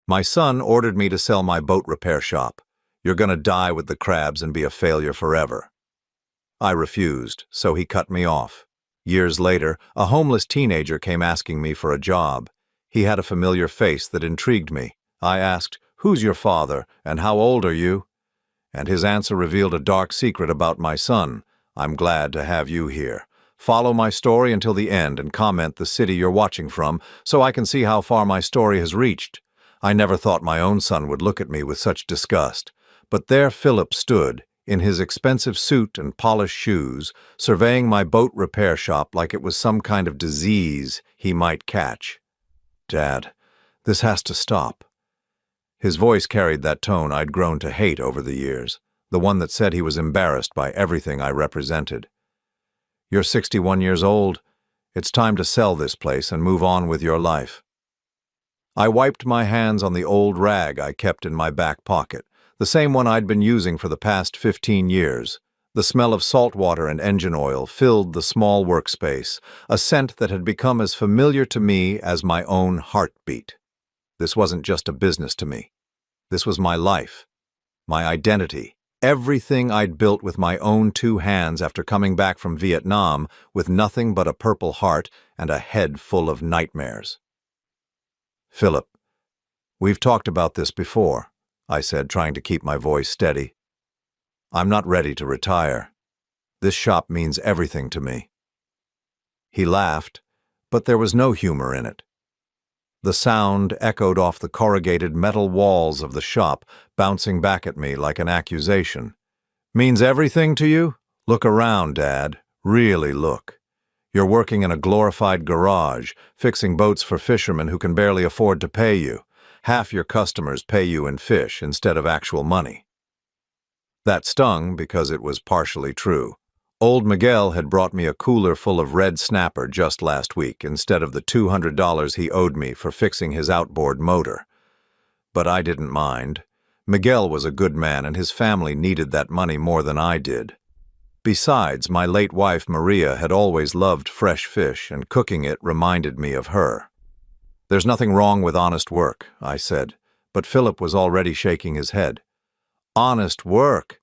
My son ordered me to sell my boat repair shop. You're gonna die with the crabs and be a failure forever. I refused, so he cut me off. Years later, a homeless teenager came asking me for a job. He had a familiar face that intrigued me. I asked, "Who's your father, and how old are you?" And his answer revealed a dark secret about my son. "I'm glad to have you here. Follow my story until the end and comment the city you're watching from so I can see how far my story has reached." I never thought my own son would look at me with such disgust. But there Philip stood, in his expensive suit and polished shoes, surveying my boat repair shop like it was some kind of disease he might catch. "Dad, this has to stop." His voice carried that tone I'd grown to hate over the years, the one that said he was embarrassed by everything I represented. "You're 61 years old. It's time to sell this place and move on with your life." I wiped my hands on the old rag I kept in my back pocket, the same one I'd been using for the past 15 years. The smell of salt water and engine oil filled the small workspace, a scent that had become as familiar to me as my own heartbeat. This wasn't just a business to me. This was my life, my identity, everything I'd built with my own 2 hands after coming back from Vietnam with nothing but a purple heart and a head full of nightmares. "Philip, we've talked about this before," I said, trying to keep my voice steady. "I'm not ready to retire. This shop means everything to me." He laughed, but there was no humor in it. The sound echoed off the corrugated metal walls of the shop, bouncing back at me like an accusation. "Means everything to you? Look around, Dad. Really look. You're working in a glorified garage, fixing boats for fishermen who can barely afford to pay you. Half your customers pay you in fish instead of actual money." That stung because it was partially true. Old Miguel had brought me a cooler full of red snapper just last week instead of the $200 he owed me for fixing his outboard motor. But I didn't mind. Miguel was a good man and his family needed that money more than I did. Besides, my late wife Maria had always loved fresh fish, and cooking it reminded me of her. "There's nothing wrong with honest work," I said, but Philip was already shaking his head. "Honest work?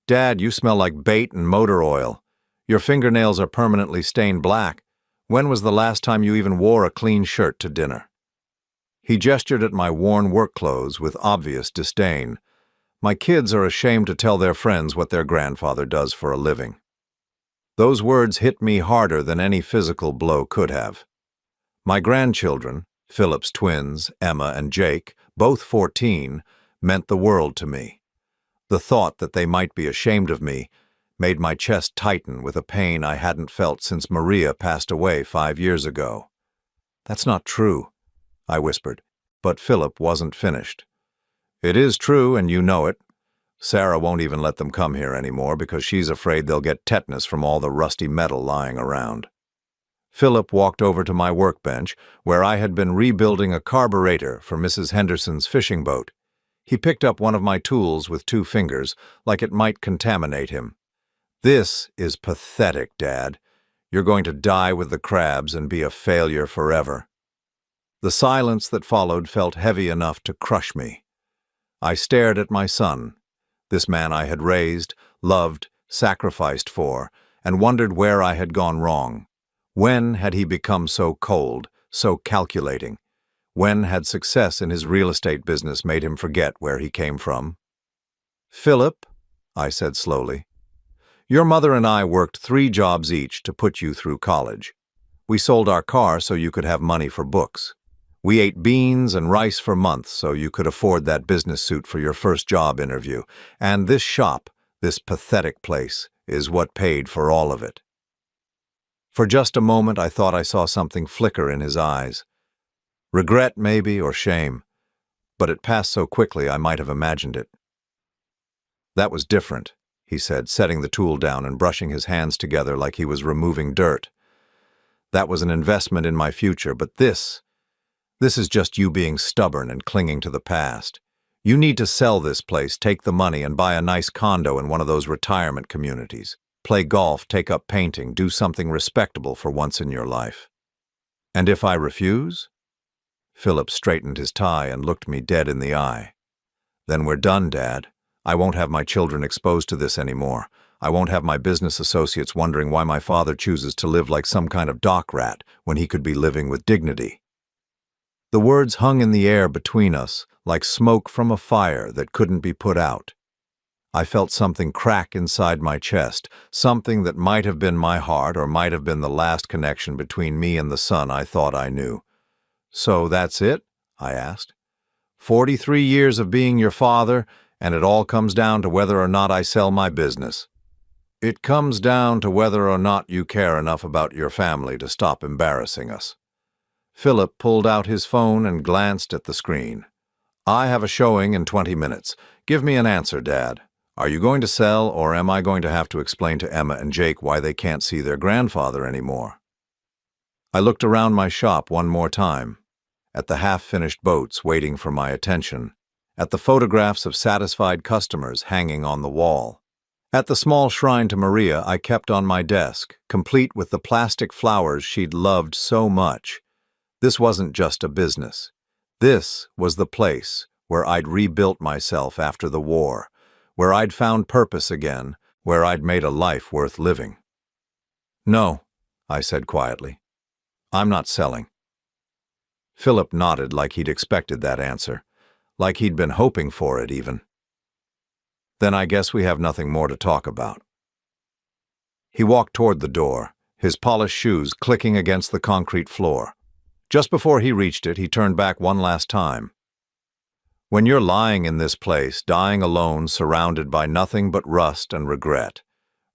Dad, you smell like bait and motor oil. Your fingernails are permanently stained black. When was the last time you even wore a clean shirt to dinner?" He gestured at my worn work clothes with obvious disdain. "My kids are ashamed to tell their friends what their grandfather does for a living." Those words hit me harder than any physical blow could have. My grandchildren, Philip's twins, Emma and Jake, both 14, meant the world to me. The thought that they might be ashamed of me made my chest tighten with a pain I hadn't felt since Maria passed away 5 years ago. "That's not true," I whispered, but Philip wasn't finished. "It is true, and you know it. Sarah won't even let them come here anymore because she's afraid they'll get tetanus from all the rusty metal lying around." Philip walked over to my workbench, where I had been rebuilding a carburetor for Mrs. Henderson's fishing boat. He picked up one of my tools with 2 fingers, like it might contaminate him. "This is pathetic, Dad. You're going to die with the crabs and be a failure forever." The silence that followed felt heavy enough to crush me. I stared at my son, this man I had raised, loved, sacrificed for, and wondered where I had gone wrong. When had he become so cold, so calculating? When had success in his real estate business made him forget where he came from? "Philip," I said slowly, "your mother and I worked 3 jobs each to put you through college. We sold our car so you could have money for books. We ate beans and rice for months so you could afford that business suit for your first job interview. And this shop, this pathetic place, is what paid for all of it." For just a moment I thought I saw something flicker in his eyes. Regret, maybe, or shame. But it passed so quickly I might have imagined it. "That was different," he said, setting the tool down and brushing his hands together like he was removing dirt. "That was an investment in my future, but this is just you being stubborn and clinging to the past. You need to sell this place, take the money, and buy a nice condo in one of those retirement communities. Play golf, take up painting, do something respectable for once in your life." "And if I refuse?" Philip straightened his tie and looked me dead in the eye. "Then we're done, Dad. I won't have my children exposed to this anymore. I won't have my business associates wondering why my father chooses to live like some kind of dock rat when he could be living with dignity." The words hung in the air between us, like smoke from a fire that couldn't be put out. I felt something crack inside my chest, something that might have been my heart or might have been the last connection between me and the son I thought I knew. "So that's it?" I asked. 43 years of being your father, and it all comes down to whether or not I sell my business." "It comes down to whether or not you care enough about your family to stop embarrassing us." Philip pulled out his phone and glanced at the screen. "I have a showing in 20 minutes. Give me an answer, Dad. Are you going to sell, or am I going to have to explain to Emma and Jake why they can't see their grandfather anymore?" I looked around my shop one more time, at the half-finished boats waiting for my attention, at the photographs of satisfied customers hanging on the wall, at the small shrine to Maria I kept on my desk, complete with the plastic flowers she'd loved so much. This wasn't just a business. This was the place where I'd rebuilt myself after the war, where I'd found purpose again, where I'd made a life worth living. "No," I said quietly. "I'm not selling." Philip nodded like he'd expected that answer, like he'd been hoping for it even. "Then I guess we have nothing more to talk about." He walked toward the door, his polished shoes clicking against the concrete floor. Just before he reached it, he turned back one last time. "When you're lying in this place, dying alone, surrounded by nothing but rust and regret,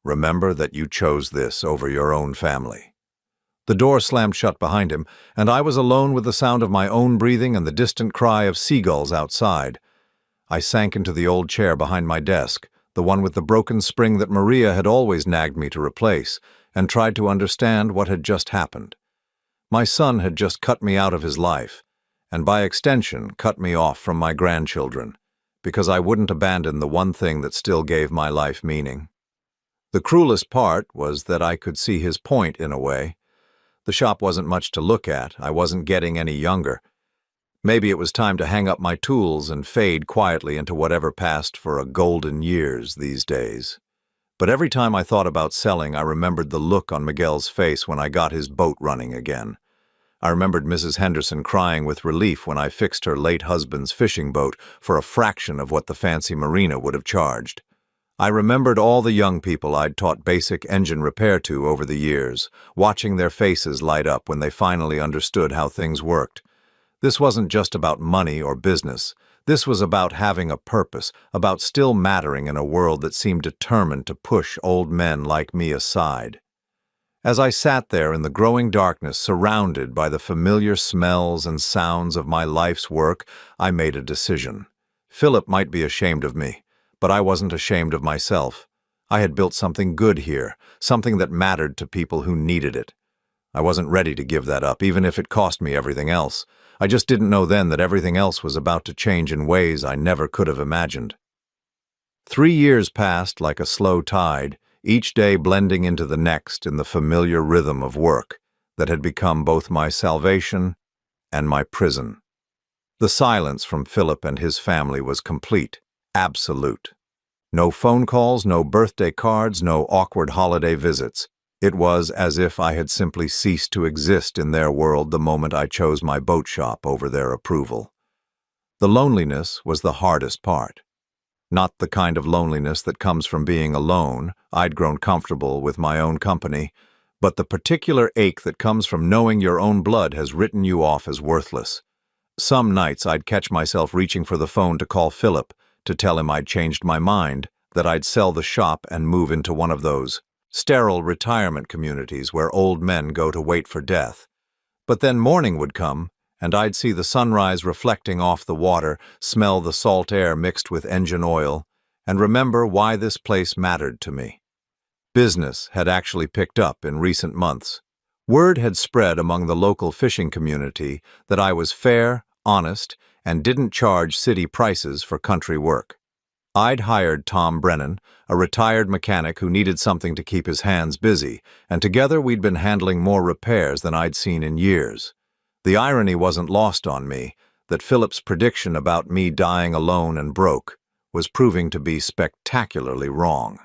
remember that you chose this over your own family." The door slammed shut behind him, and I was alone with the sound of my own breathing and the distant cry of seagulls outside. I sank into the old chair behind my desk, the one with the broken spring that Maria had always nagged me to replace, and tried to understand what had just happened. My son had just cut me out of his life, and by extension cut me off from my grandchildren, because I wouldn't abandon the one thing that still gave my life meaning. The cruelest part was that I could see his point in a way. The shop wasn't much to look at. I wasn't getting any younger. Maybe it was time to hang up my tools and fade quietly into whatever passed for a golden years these days. But every time I thought about selling, I remembered the look on Miguel's face when I got his boat running again. I remembered Mrs. Henderson crying with relief when I fixed her late husband's fishing boat for a fraction of what the fancy marina would have charged. I remembered all the young people I'd taught basic engine repair to over the years, watching their faces light up when they finally understood how things worked. This wasn't just about money or business. This was about having a purpose, about still mattering in a world that seemed determined to push old men like me aside. As I sat there in the growing darkness, surrounded by the familiar smells and sounds of my life's work, I made a decision. Philip might be ashamed of me, but I wasn't ashamed of myself. I had built something good here, something that mattered to people who needed it. I wasn't ready to give that up, even if it cost me everything else. I just didn't know then that everything else was about to change in ways I never could have imagined. 3 years passed like a slow tide, each day blending into the next in the familiar rhythm of work that had become both my salvation and my prison. The silence from Philip and his family was complete, absolute. No phone calls, no birthday cards, no awkward holiday visits. It was as if I had simply ceased to exist in their world the moment I chose my boat shop over their approval. The loneliness was the hardest part. Not the kind of loneliness that comes from being alone. I'd grown comfortable with my own company, but the particular ache that comes from knowing your own blood has written you off as worthless. Some nights I'd catch myself reaching for the phone to call Philip, to tell him I'd changed my mind, that I'd sell the shop and move into one of those sterile retirement communities where old men go to wait for death. But then morning would come, and I'd see the sunrise reflecting off the water, smell the salt air mixed with engine oil, and remember why this place mattered to me. Business had actually picked up in recent months. Word had spread among the local fishing community that I was fair, honest, and didn't charge city prices for country work. I'd hired Tom Brennan, a retired mechanic who needed something to keep his hands busy, and together we'd been handling more repairs than I'd seen in years. The irony wasn't lost on me that Philip's prediction about me dying alone and broke was proving to be spectacularly wrong.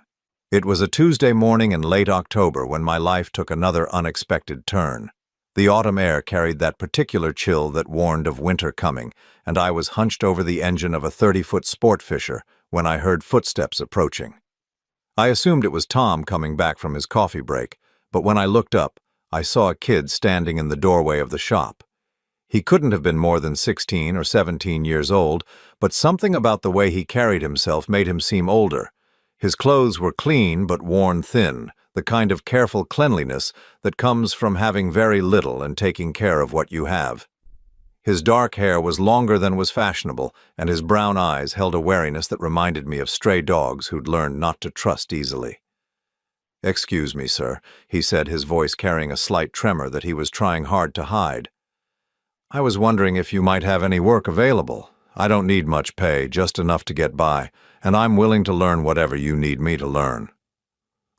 It was a Tuesday morning in late October when my life took another unexpected turn. The autumn air carried that particular chill that warned of winter coming, and I was hunched over the engine of a 30-foot sport fisher when I heard footsteps approaching. I assumed it was Tom coming back from his coffee break, but when I looked up, I saw a kid standing in the doorway of the shop. He couldn't have been more than 16 or 17 years old, but something about the way he carried himself made him seem older. His clothes were clean but worn thin, the kind of careful cleanliness that comes from having very little and taking care of what you have. His dark hair was longer than was fashionable, and his brown eyes held a wariness that reminded me of stray dogs who'd learned not to trust easily. "Excuse me, sir," he said, his voice carrying a slight tremor that he was trying hard to hide. "I was wondering if you might have any work available. I don't need much pay, just enough to get by, and I'm willing to learn whatever you need me to learn."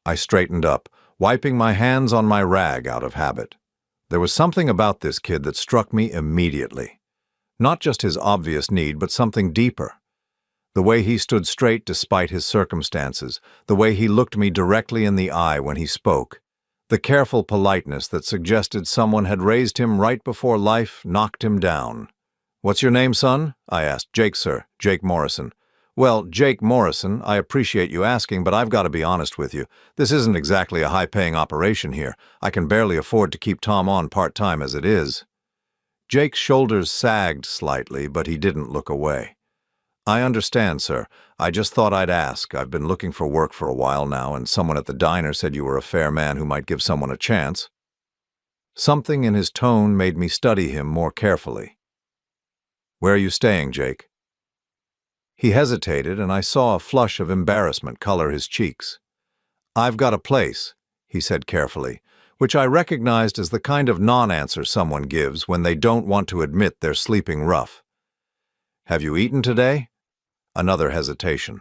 I straightened up, wiping my hands on my rag out of habit. There was something about this kid that struck me immediately. Not just his obvious need, but something deeper. The way he stood straight despite his circumstances, the way he looked me directly in the eye when he spoke, the careful politeness that suggested someone had raised him right before life knocked him down. "What's your name, son?" I asked. "Jake, sir. Jake Morrison." "Well, Jake Morrison, I appreciate you asking, but I've got to be honest with you. This isn't exactly a high-paying operation here. I can barely afford to keep Tom on part-time as it is." Jake's shoulders sagged slightly, but he didn't look away. "I understand, sir. I just thought I'd ask. I've been looking for work for a while now, and someone at the diner said you were a fair man who might give someone a chance." Something in his tone made me study him more carefully. "Where are you staying, Jake?" He hesitated, and I saw a flush of embarrassment color his cheeks. "I've got a place," he said carefully, which I recognized as the kind of non-answer someone gives when they don't want to admit they're sleeping rough. "Have you eaten today?" Another hesitation.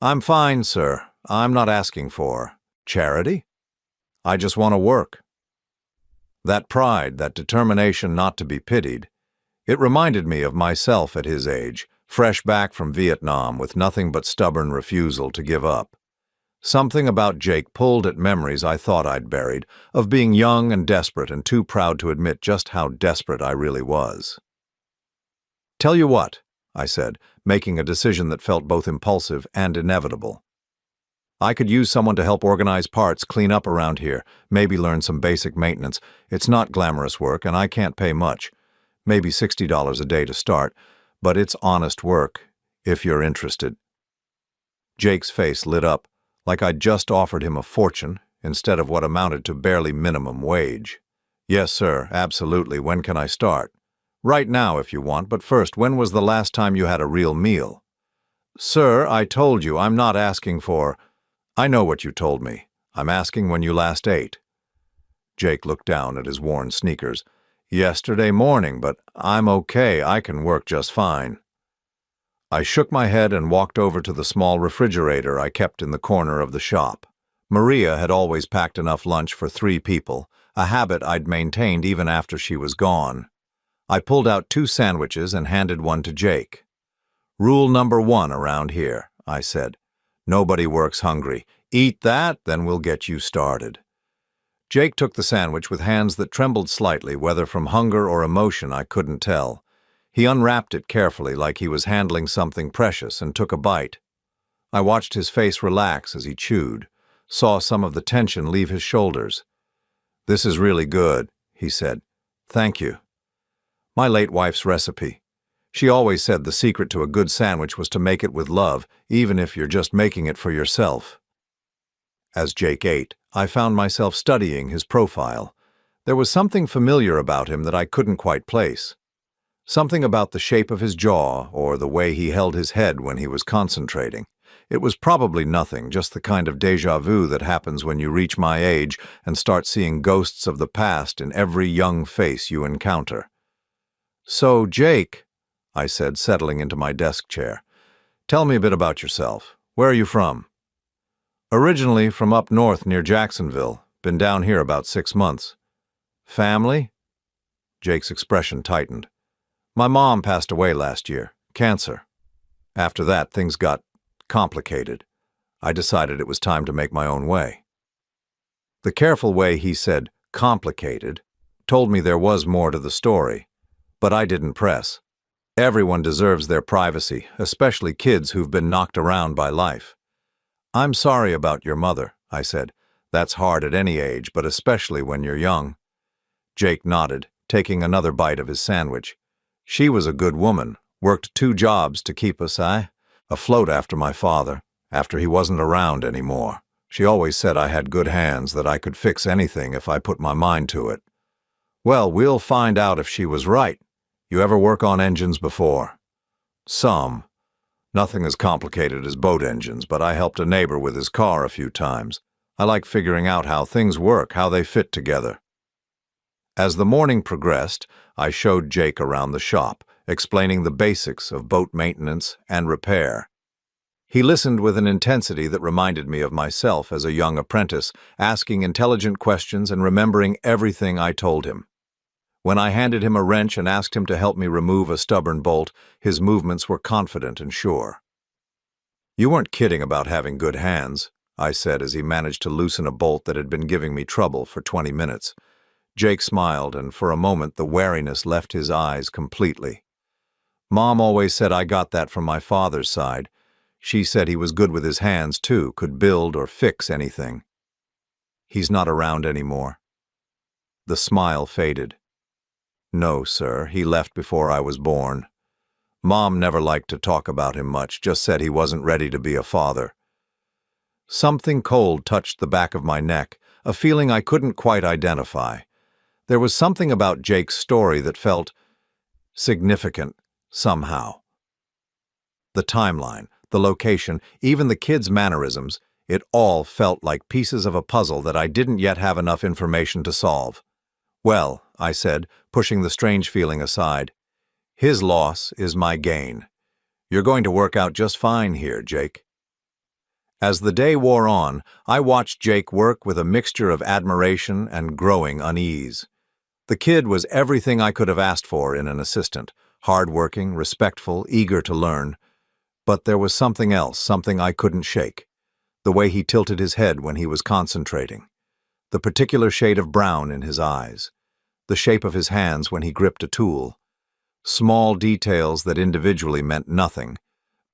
"I'm fine, sir. I'm not asking for charity. I just want to work." That pride, that determination not to be pitied, it reminded me of myself at his age, fresh back from Vietnam with nothing but stubborn refusal to give up. Something about Jake pulled at memories I thought I'd buried, of being young and desperate and too proud to admit just how desperate I really was. "Tell you what," I said, making a decision that felt both impulsive and inevitable. "I could use someone to help organize parts, clean up around here, maybe learn some basic maintenance. It's not glamorous work, and I can't pay much. Maybe $60 a day to start, but it's honest work, if you're interested." Jake's face lit up, like I'd just offered him a fortune instead of what amounted to barely minimum wage. "Yes, sir, absolutely. When can I start?" "Right now, if you want, but first, when was the last time you had a real meal?" "Sir, I told you, I'm not asking for—" "I know what you told me. I'm asking when you last ate." Jake looked down at his worn sneakers. "Yesterday morning, but I'm okay. I can work just fine." I shook my head and walked over to the small refrigerator I kept in the corner of the shop. Maria had always packed enough lunch for 3 people, a habit I'd maintained even after she was gone. I pulled out 2 sandwiches and handed one to Jake. "Rule number 1 around here," I said. "Nobody works hungry. Eat that, then we'll get you started." Jake took the sandwich with hands that trembled slightly, whether from hunger or emotion I couldn't tell. He unwrapped it carefully like he was handling something precious and took a bite. I watched his face relax as he chewed, saw some of the tension leave his shoulders. "This is really good," he said. "Thank you." My late wife's recipe. She always said the secret to a good sandwich was to make it with love, even if you're just making it for yourself. As Jake ate, I found myself studying his profile. There was something familiar about him that I couldn't quite place. Something about the shape of his jaw or the way he held his head when he was concentrating. It was probably nothing, just the kind of déjà vu that happens when you reach my age and start seeing ghosts of the past in every young face you encounter. "So, Jake," I said, settling into my desk chair, "tell me a bit about yourself. Where are you from?" "Originally from up north near Jacksonville. Been down here about 6 months." "Family?" Jake's expression tightened. My mom passed away last year. Cancer. After that, things got complicated. I decided it was time to make my own way. The careful way he said complicated told me there was more to the story, but I didn't press. Everyone deserves their privacy, especially kids who've been knocked around by life. I'm sorry about your mother, I said. That's hard at any age, but especially when you're young. Jake nodded, taking another bite of his sandwich. She was a good woman, worked 2 jobs to keep us afloat after my father, after he wasn't around anymore. She always said I had good hands, that I could fix anything if I put my mind to it. Well, we'll find out if she was right. You ever work on engines before? Some. Nothing as complicated as boat engines, but I helped a neighbor with his car a few times. I like figuring out how things work, how they fit together. As the morning progressed, I showed Jake around the shop, explaining the basics of boat maintenance and repair. He listened with an intensity that reminded me of myself as a young apprentice, asking intelligent questions and remembering everything I told him. When I handed him a wrench and asked him to help me remove a stubborn bolt, his movements were confident and sure. You weren't kidding about having good hands, I said as he managed to loosen a bolt that had been giving me trouble for 20 minutes. Jake smiled, and for a moment the wariness left his eyes completely. Mom always said I got that from my father's side. She said he was good with his hands, too, could build or fix anything. He's not around anymore. The smile faded. No, sir, he left before I was born. Mom never liked to talk about him much, just said he wasn't ready to be a father. Something cold touched the back of my neck, a feeling I couldn't quite identify. There was something about Jake's story that felt significant, somehow. The timeline, the location, even the kids' mannerisms, it all felt like pieces of a puzzle that I didn't yet have enough information to solve. Well, I said, pushing the strange feeling aside, his loss is my gain. You're going to work out just fine here, Jake. As the day wore on, I watched Jake work with a mixture of admiration and growing unease. The kid was everything I could have asked for in an assistant, hard-working, respectful, eager to learn. But there was something else, something I couldn't shake. The way he tilted his head when he was concentrating. The particular shade of brown in his eyes. The shape of his hands when he gripped a tool. Small details that individually meant nothing,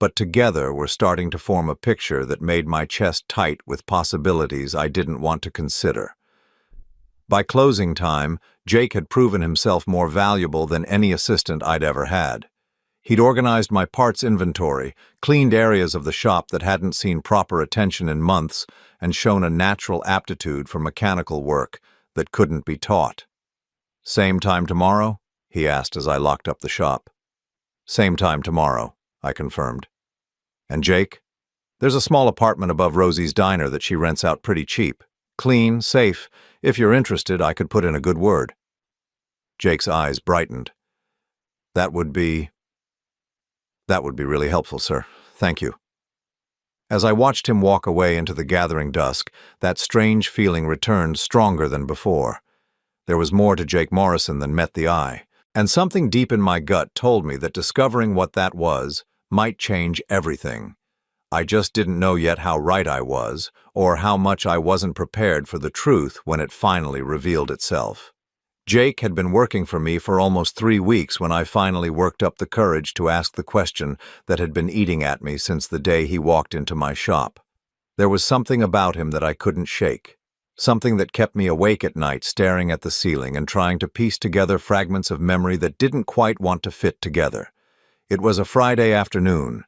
but together were starting to form a picture that made my chest tight with possibilities I didn't want to consider. By closing time, Jake had proven himself more valuable than any assistant I'd ever had. He'd organized my parts inventory, cleaned areas of the shop that hadn't seen proper attention in months, and shown a natural aptitude for mechanical work that couldn't be taught. Same time tomorrow? He asked as I locked up the shop. Same time tomorrow, I confirmed. And Jake? There's a small apartment above Rosie's diner that she rents out pretty cheap. Clean, safe. If you're interested, I could put in a good word. Jake's eyes brightened. That would be really helpful, sir. Thank you. As I watched him walk away into the gathering dusk, that strange feeling returned stronger than before. There was more to Jake Morrison than met the eye, and something deep in my gut told me that discovering what that was might change everything. I just didn't know yet how right I was, or how much I wasn't prepared for the truth when it finally revealed itself. Jake had been working for me for almost 3 weeks when I finally worked up the courage to ask the question that had been eating at me since the day he walked into my shop. There was something about him that I couldn't shake, something that kept me awake at night staring at the ceiling and trying to piece together fragments of memory that didn't quite want to fit together. It was a Friday afternoon,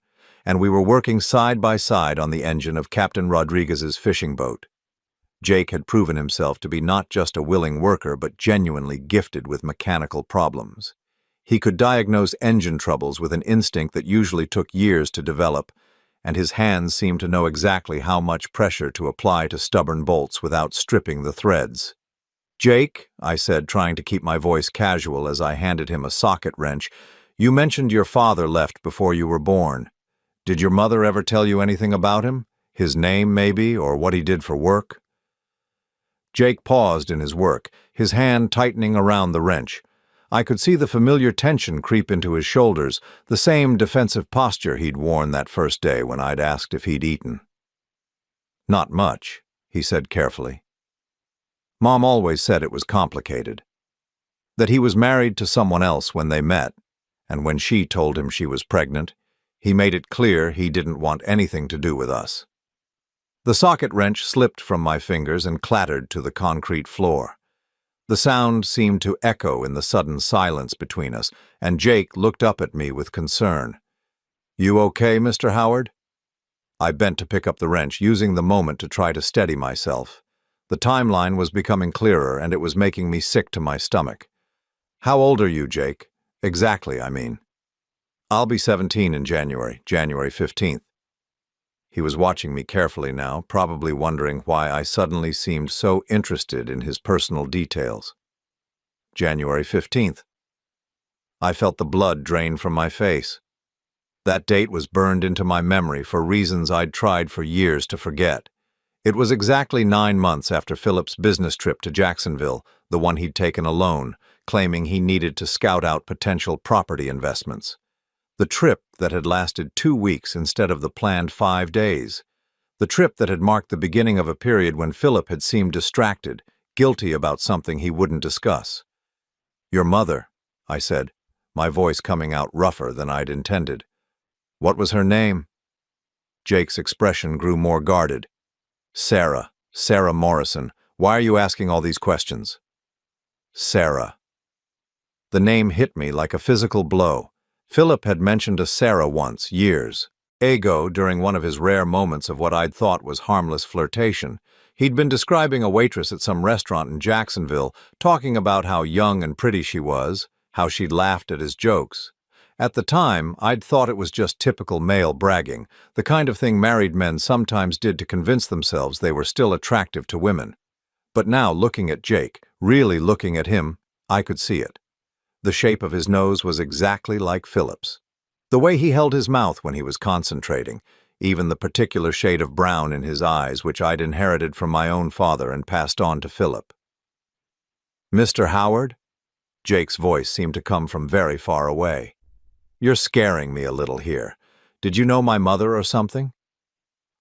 and we were working side by side on the engine of Captain Rodriguez's fishing boat. Jake had proven himself to be not just a willing worker, but genuinely gifted with mechanical problems. He could diagnose engine troubles with an instinct that usually took years to develop, and his hands seemed to know exactly how much pressure to apply to stubborn bolts without stripping the threads. "Jake," I said, trying to keep my voice casual as I handed him a socket wrench, "you mentioned your father left before you were born. Did your mother ever tell you anything about him? His name, maybe, or what he did for work?" Jake paused in his work, his hand tightening around the wrench. I could see the familiar tension creep into his shoulders, the same defensive posture he'd worn that first day when I'd asked if he'd eaten. "Not much," he said carefully. Mom always said it was complicated. That he was married to someone else when they met, and when she told him she was pregnant, he made it clear he didn't want anything to do with us. The socket wrench slipped from my fingers and clattered to the concrete floor. The sound seemed to echo in the sudden silence between us, and Jake looked up at me with concern. "You okay, Mr. Howard?" I bent to pick up the wrench, using the moment to try to steady myself. The timeline was becoming clearer, and it was making me sick to my stomach. "How old are you, Jake? Exactly, I mean." "I'll be 17 in January 15th. He was watching me carefully now, probably wondering why I suddenly seemed so interested in his personal details. January 15th. I felt the blood drain from my face. That date was burned into my memory for reasons I'd tried for years to forget. It was exactly 9 months after Philip's business trip to Jacksonville, the one he'd taken alone, claiming he needed to scout out potential property investments. The trip that had lasted 2 weeks instead of the planned 5 days. The trip that had marked the beginning of a period when Philip had seemed distracted, guilty about something he wouldn't discuss. "Your mother," I said, my voice coming out rougher than I'd intended. "What was her name?" Jake's expression grew more guarded. Sarah Morrison. Why are you asking all these questions?" Sarah. The name hit me like a physical blow. Philip had mentioned a Sarah once, years ago, during one of his rare moments of what I'd thought was harmless flirtation. He'd been describing a waitress at some restaurant in Jacksonville, talking about how young and pretty she was, how she'd laughed at his jokes. At the time, I'd thought it was just typical male bragging, the kind of thing married men sometimes did to convince themselves they were still attractive to women. But now, looking at Jake, really looking at him, I could see it. The shape of his nose was exactly like Philip's. The way he held his mouth when he was concentrating, even the particular shade of brown in his eyes which I'd inherited from my own father and passed on to Philip. "Mr. Howard?" Jake's voice seemed to come from very far away. "You're scaring me a little here. Did you know my mother or something?"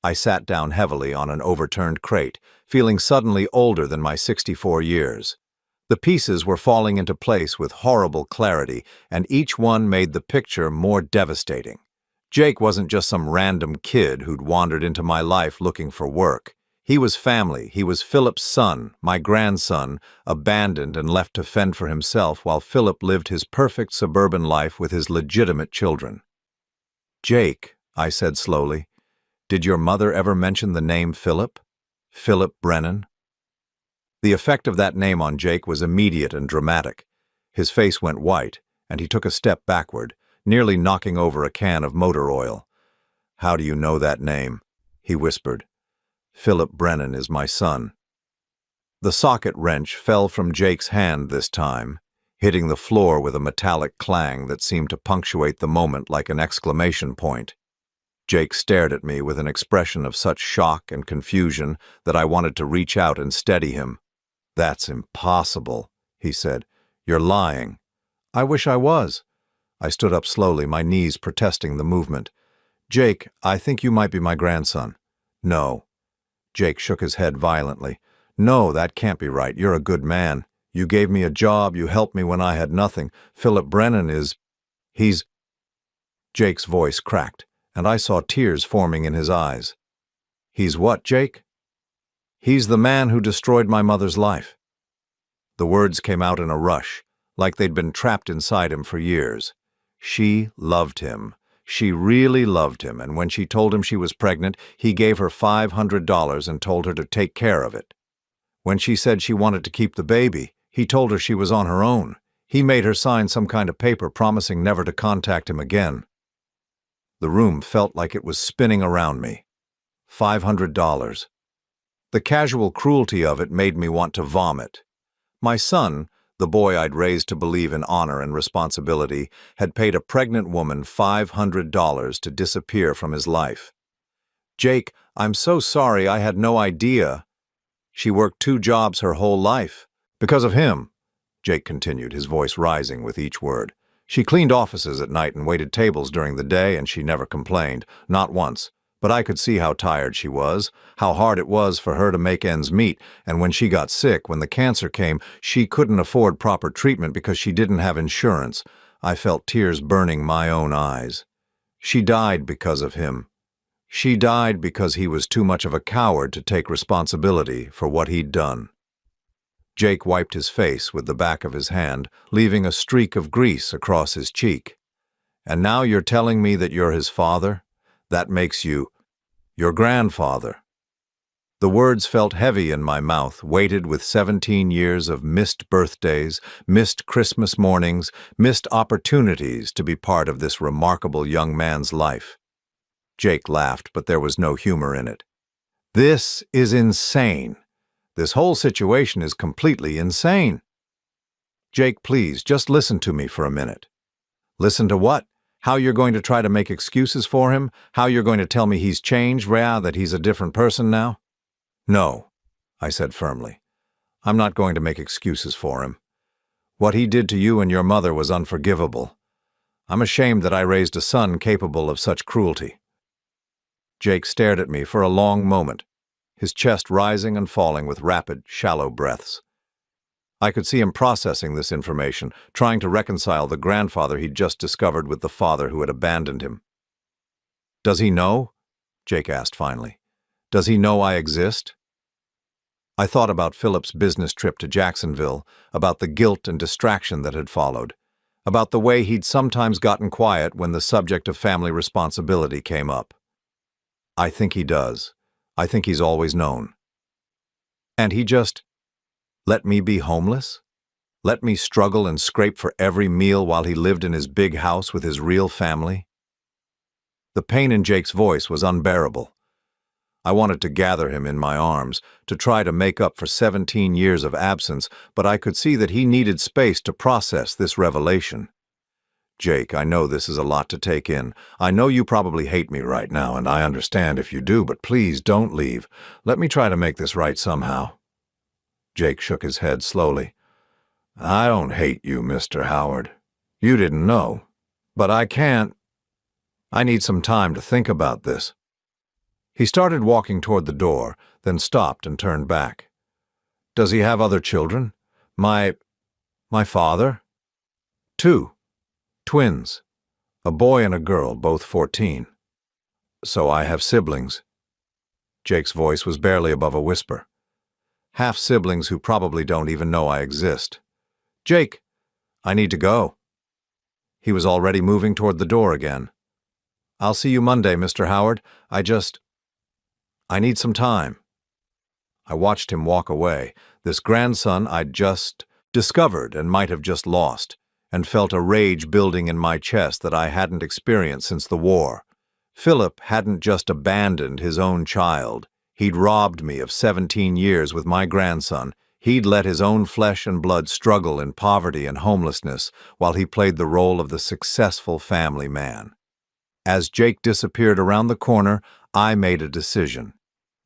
I sat down heavily on an overturned crate, feeling suddenly older than my 64 years. The pieces were falling into place with horrible clarity, and each one made the picture more devastating. Jake wasn't just some random kid who'd wandered into my life looking for work. He was family. He was Philip's son, my grandson, abandoned and left to fend for himself while Philip lived his perfect suburban life with his legitimate children. "Jake," I said slowly, "did your mother ever mention the name Philip? Philip Brennan?" The effect of that name on Jake was immediate and dramatic. His face went white, and he took a step backward, nearly knocking over a can of motor oil. "How do you know that name?" he whispered. "Philip Brennan is my son." The socket wrench fell from Jake's hand this time, hitting the floor with a metallic clang that seemed to punctuate the moment like an exclamation point. Jake stared at me with an expression of such shock and confusion that I wanted to reach out and steady him. "That's impossible," he said. "You're lying." "I wish I was." I stood up slowly, my knees protesting the movement. "Jake, I think you might be my grandson." "No." Jake shook his head violently. "No, that can't be right. You're a good man. You gave me a job. You helped me when I had nothing. Philip Brennan is... he's..." Jake's voice cracked, and I saw tears forming in his eyes. "He's what, Jake?" "He's the man who destroyed my mother's life." The words came out in a rush, like they'd been trapped inside him for years. She loved him. She really loved him, and when she told him she was pregnant, he gave her $500 and told her to take care of it. When she said she wanted to keep the baby, he told her she was on her own. He made her sign some kind of paper promising never to contact him again. The room felt like it was spinning around me. $500. The casual cruelty of it made me want to vomit. My son, the boy I'd raised to believe in honor and responsibility, had paid a pregnant woman $500 to disappear from his life. "Jake, I'm so sorry, I had no idea. She worked 2 jobs her whole life. Because of him." Jake continued, his voice rising with each word. She cleaned offices at night and waited tables during the day, and she never complained, not once. But I could see how tired she was, how hard it was for her to make ends meet, and when she got sick, when the cancer came, she couldn't afford proper treatment because she didn't have insurance. I felt tears burning my own eyes. She died because of him. She died because he was too much of a coward to take responsibility for what he'd done. Jake wiped his face with the back of his hand, leaving a streak of grease across his cheek. And now you're telling me that you're his father? That makes you your grandfather. The words felt heavy in my mouth, weighted with 17 years of missed birthdays, missed Christmas mornings, missed opportunities to be part of this remarkable young man's life. Jake laughed, but there was no humor in it. This is insane. This whole situation is completely insane. Jake, please, just listen to me for a minute. Listen to what? How you're going to try to make excuses for him? How you're going to tell me he's changed, Rhea, that he's a different person now? No, I said firmly. I'm not going to make excuses for him. What he did to you and your mother was unforgivable. I'm ashamed that I raised a son capable of such cruelty. Jake stared at me for a long moment, his chest rising and falling with rapid, shallow breaths. I could see him processing this information, trying to reconcile the grandfather he'd just discovered with the father who had abandoned him. Does he know? Jake asked finally. Does he know I exist? I thought about Philip's business trip to Jacksonville, about the guilt and distraction that had followed, about the way he'd sometimes gotten quiet when the subject of family responsibility came up. I think he does. I think he's always known. And he just let me be homeless? Let me struggle and scrape for every meal while he lived in his big house with his real family? The pain in Jake's voice was unbearable. I wanted to gather him in my arms, to try to make up for 17 years of absence, but I could see that he needed space to process this revelation. Jake, I know this is a lot to take in. I know you probably hate me right now, and I understand if you do, but please don't leave. Let me try to make this right somehow. Jake shook his head slowly. I don't hate you, Mr. Howard. You didn't know. But I can't. I need some time to think about this. He started walking toward the door, then stopped and turned back. Does he have other children? My father? 2. Twins. A boy and a girl, both 14. So I have siblings. Jake's voice was barely above a whisper. Half-siblings who probably don't even know I exist. Jake, I need to go. He was already moving toward the door again. I'll see you Monday, Mr. Howard. I need some time. I watched him walk away, this grandson I'd just discovered and might have just lost, and felt a rage building in my chest that I hadn't experienced since the war. Philip hadn't just abandoned his own child. He'd robbed me of 17 years with my grandson. He'd let his own flesh and blood struggle in poverty and homelessness while he played the role of the successful family man. As Jake disappeared around the corner, I made a decision.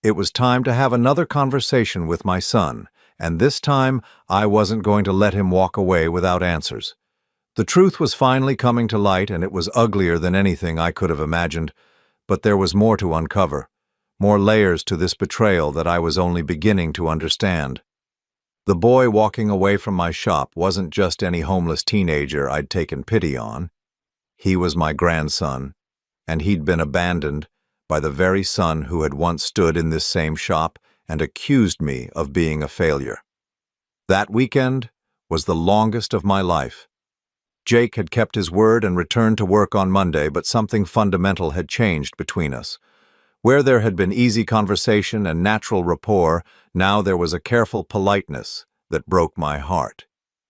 It was time to have another conversation with my son, and this time I wasn't going to let him walk away without answers. The truth was finally coming to light, and it was uglier than anything I could have imagined, but there was more to uncover. More layers to this betrayal that I was only beginning to understand. The boy walking away from my shop wasn't just any homeless teenager I'd taken pity on. He was my grandson, and he'd been abandoned by the very son who had once stood in this same shop and accused me of being a failure. That weekend was the longest of my life. Jake had kept his word and returned to work on Monday, but something fundamental had changed between us. Where there had been easy conversation and natural rapport, now there was a careful politeness that broke my heart.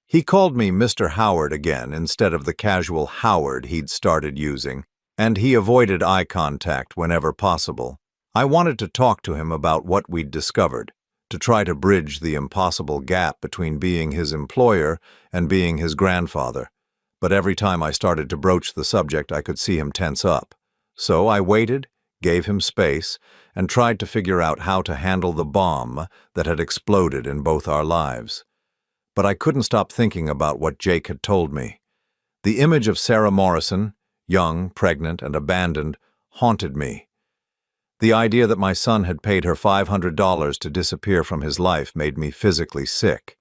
He called me Mr. Howard again instead of the casual Howard he'd started using, and he avoided eye contact whenever possible. I wanted to talk to him about what we'd discovered, to try to bridge the impossible gap between being his employer and being his grandfather. But every time I started to broach the subject, I could see him tense up. So I waited, gave him space, and tried to figure out how to handle the bomb that had exploded in both our lives. but I couldn't stop thinking about what Jake had told me. The image of Sarah Morrison, young, pregnant, and abandoned, haunted me. The idea that my son had paid her $500 to disappear from his life made me physically sick,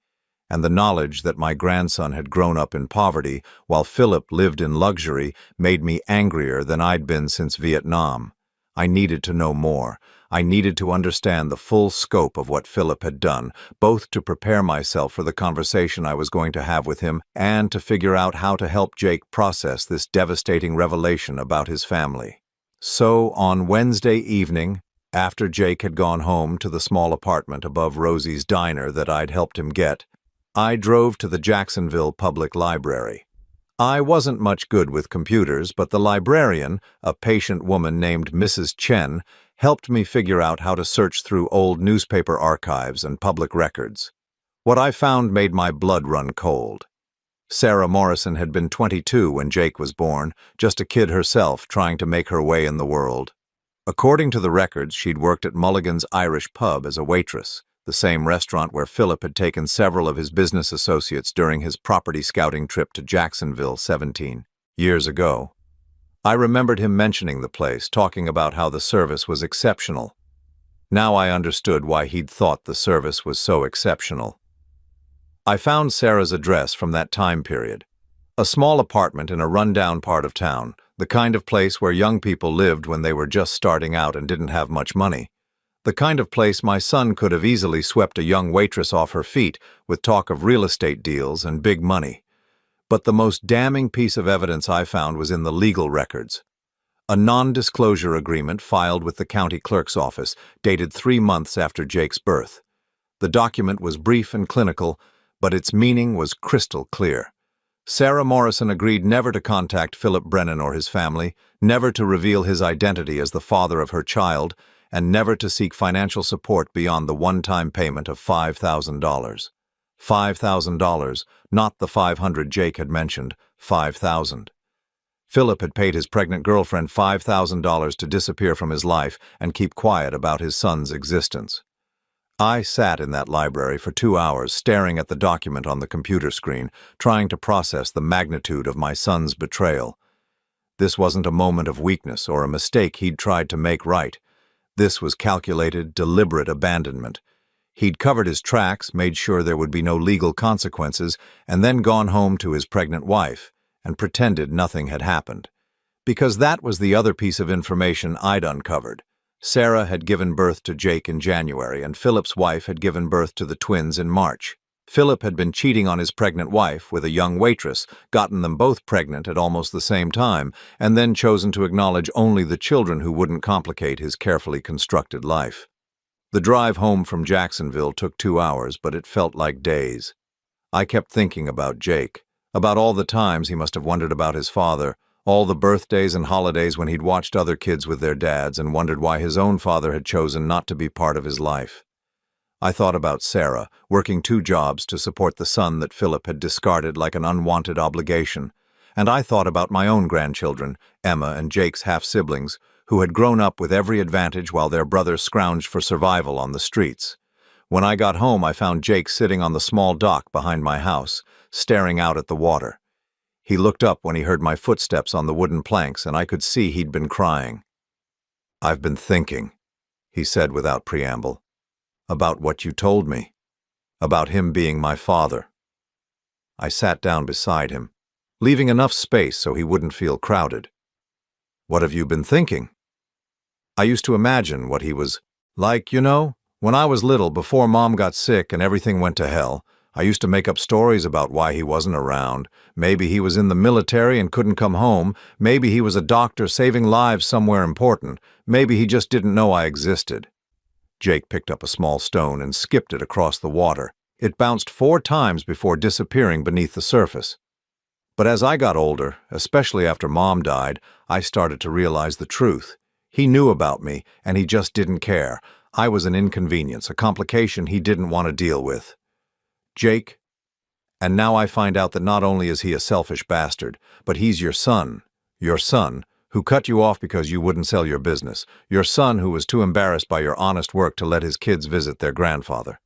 and the knowledge that my grandson had grown up in poverty while Philip lived in luxury made me angrier than I'd been since Vietnam. I needed to know more. I needed to understand the full scope of what Philip had done, both to prepare myself for the conversation I was going to have with him and to figure out how to help Jake process this devastating revelation about his family. So, on Wednesday evening, after Jake had gone home to the small apartment above Rosie's diner that I'd helped him get, I drove to the Jacksonville Public Library. I wasn't much good with computers, but the librarian, a patient woman named Mrs. Chen, helped me figure out how to search through old newspaper archives and public records. What I found made my blood run cold. Sarah Morrison had been 22 when Jake was born, just a kid herself trying to make her way in the world. According to the records, she'd worked at Mulligan's Irish Pub as a waitress, the same restaurant where Philip had taken several of his business associates during his property scouting trip to Jacksonville 17 years ago. I remembered him mentioning the place, talking about how the service was exceptional. Now I understood why he'd thought the service was so exceptional. I found Sarah's address from that time period. A small apartment in a rundown part of town, the kind of place where young people lived when they were just starting out and didn't have much money. The kind of place my son could have easily swept a young waitress off her feet with talk of real estate deals and big money. But the most damning piece of evidence I found was in the legal records. A non-disclosure agreement filed with the county clerk's office, dated 3 months after Jake's birth. The document was brief and clinical, but its meaning was crystal clear. Sarah Morrison agreed never to contact Philip Brennan or his family, never to reveal his identity as the father of her child, and never to seek financial support beyond the one-time payment of $5,000. $5,000, not the $500 Jake had mentioned, $5,000. Philip had paid his pregnant girlfriend $5,000 to disappear from his life and keep quiet about his son's existence. I sat in that library for 2 hours staring at the document on the computer screen, trying to process the magnitude of my son's betrayal. This wasn't a moment of weakness or a mistake he'd tried to make right. This was calculated, deliberate abandonment. He'd covered his tracks, made sure there would be no legal consequences, and then gone home to his pregnant wife, and pretended nothing had happened. Because that was the other piece of information I'd uncovered. Sarah had given birth to Jake in January, and Philip's wife had given birth to the twins in March. Philip had been cheating on his pregnant wife with a young waitress, gotten them both pregnant at almost the same time, and then chosen to acknowledge only the children who wouldn't complicate his carefully constructed life. The drive home from Jacksonville took 2 hours, but it felt like days. I kept thinking about Jake, about all the times he must have wondered about his father, all the birthdays and holidays when he'd watched other kids with their dads and wondered why his own father had chosen not to be part of his life. I thought about Sarah, working 2 jobs to support the son that Philip had discarded like an unwanted obligation, and I thought about my own grandchildren, Emma and Jake's half-siblings, who had grown up with every advantage while their brother scrounged for survival on the streets. When I got home, I found Jake sitting on the small dock behind my house, staring out at the water. He looked up when he heard my footsteps on the wooden planks, and I could see he'd been crying. "I've been thinking," he said without preamble, "about what you told me, about him being my father." I sat down beside him, leaving enough space so he wouldn't feel crowded. "What have you been thinking?" I used to imagine what he was like, when I was little, before Mom got sick and everything went to hell. I used to make up stories about why he wasn't around. Maybe he was in the military and couldn't come home. Maybe he was a doctor saving lives somewhere important. Maybe he just didn't know I existed. Jake picked up a small stone and skipped it across the water. It bounced 4 times before disappearing beneath the surface. But as I got older, especially after Mom died, I started to realize the truth. He knew about me, and he just didn't care. I was an inconvenience, a complication he didn't want to deal with. Jake, and now I find out that not only is he a selfish bastard, but he's your son, who cut you off because you wouldn't sell your business, your son who was too embarrassed by your honest work to let his kids visit their grandfather.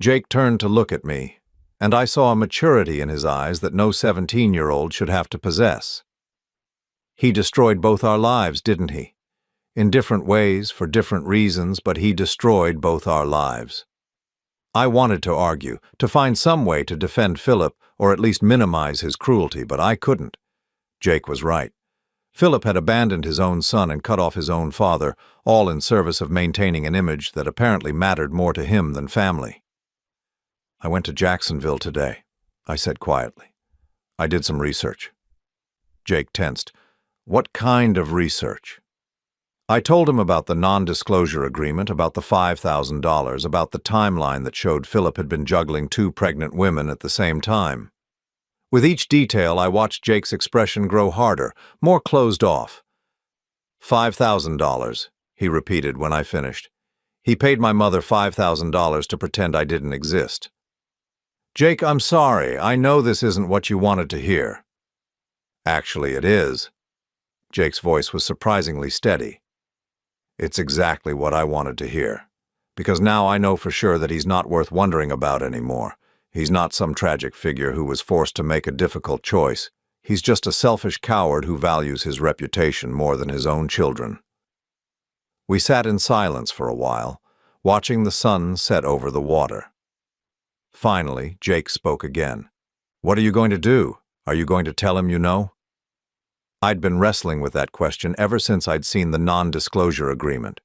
Jake turned to look at me, and I saw a maturity in his eyes that no 17-year-old should have to possess. He destroyed both our lives, didn't he? In different ways, for different reasons, but he destroyed both our lives. I wanted to argue, to find some way to defend Philip, or at least minimize his cruelty, but I couldn't. Jake was right. Philip had abandoned his own son and cut off his own father, all in service of maintaining an image that apparently mattered more to him than family. I went to Jacksonville today, I said quietly. I did some research. Jake tensed. What kind of research? I told him about the non-disclosure agreement, about the $5,000, about the timeline that showed Philip had been juggling 2 pregnant women at the same time. With each detail, I watched Jake's expression grow harder, more closed off. $5,000, he repeated when I finished. He paid my mother $5,000 to pretend I didn't exist. Jake, I'm sorry. I know this isn't what you wanted to hear. Actually, it is. Jake's voice was surprisingly steady. It's exactly what I wanted to hear. Because now I know for sure that he's not worth wondering about anymore. He's not some tragic figure who was forced to make a difficult choice. He's just a selfish coward who values his reputation more than his own children. We sat in silence for a while, watching the sun set over the water. Finally, Jake spoke again. What are you going to do? Are you going to tell him you know? I'd been wrestling with that question ever since I'd seen the non-disclosure agreement.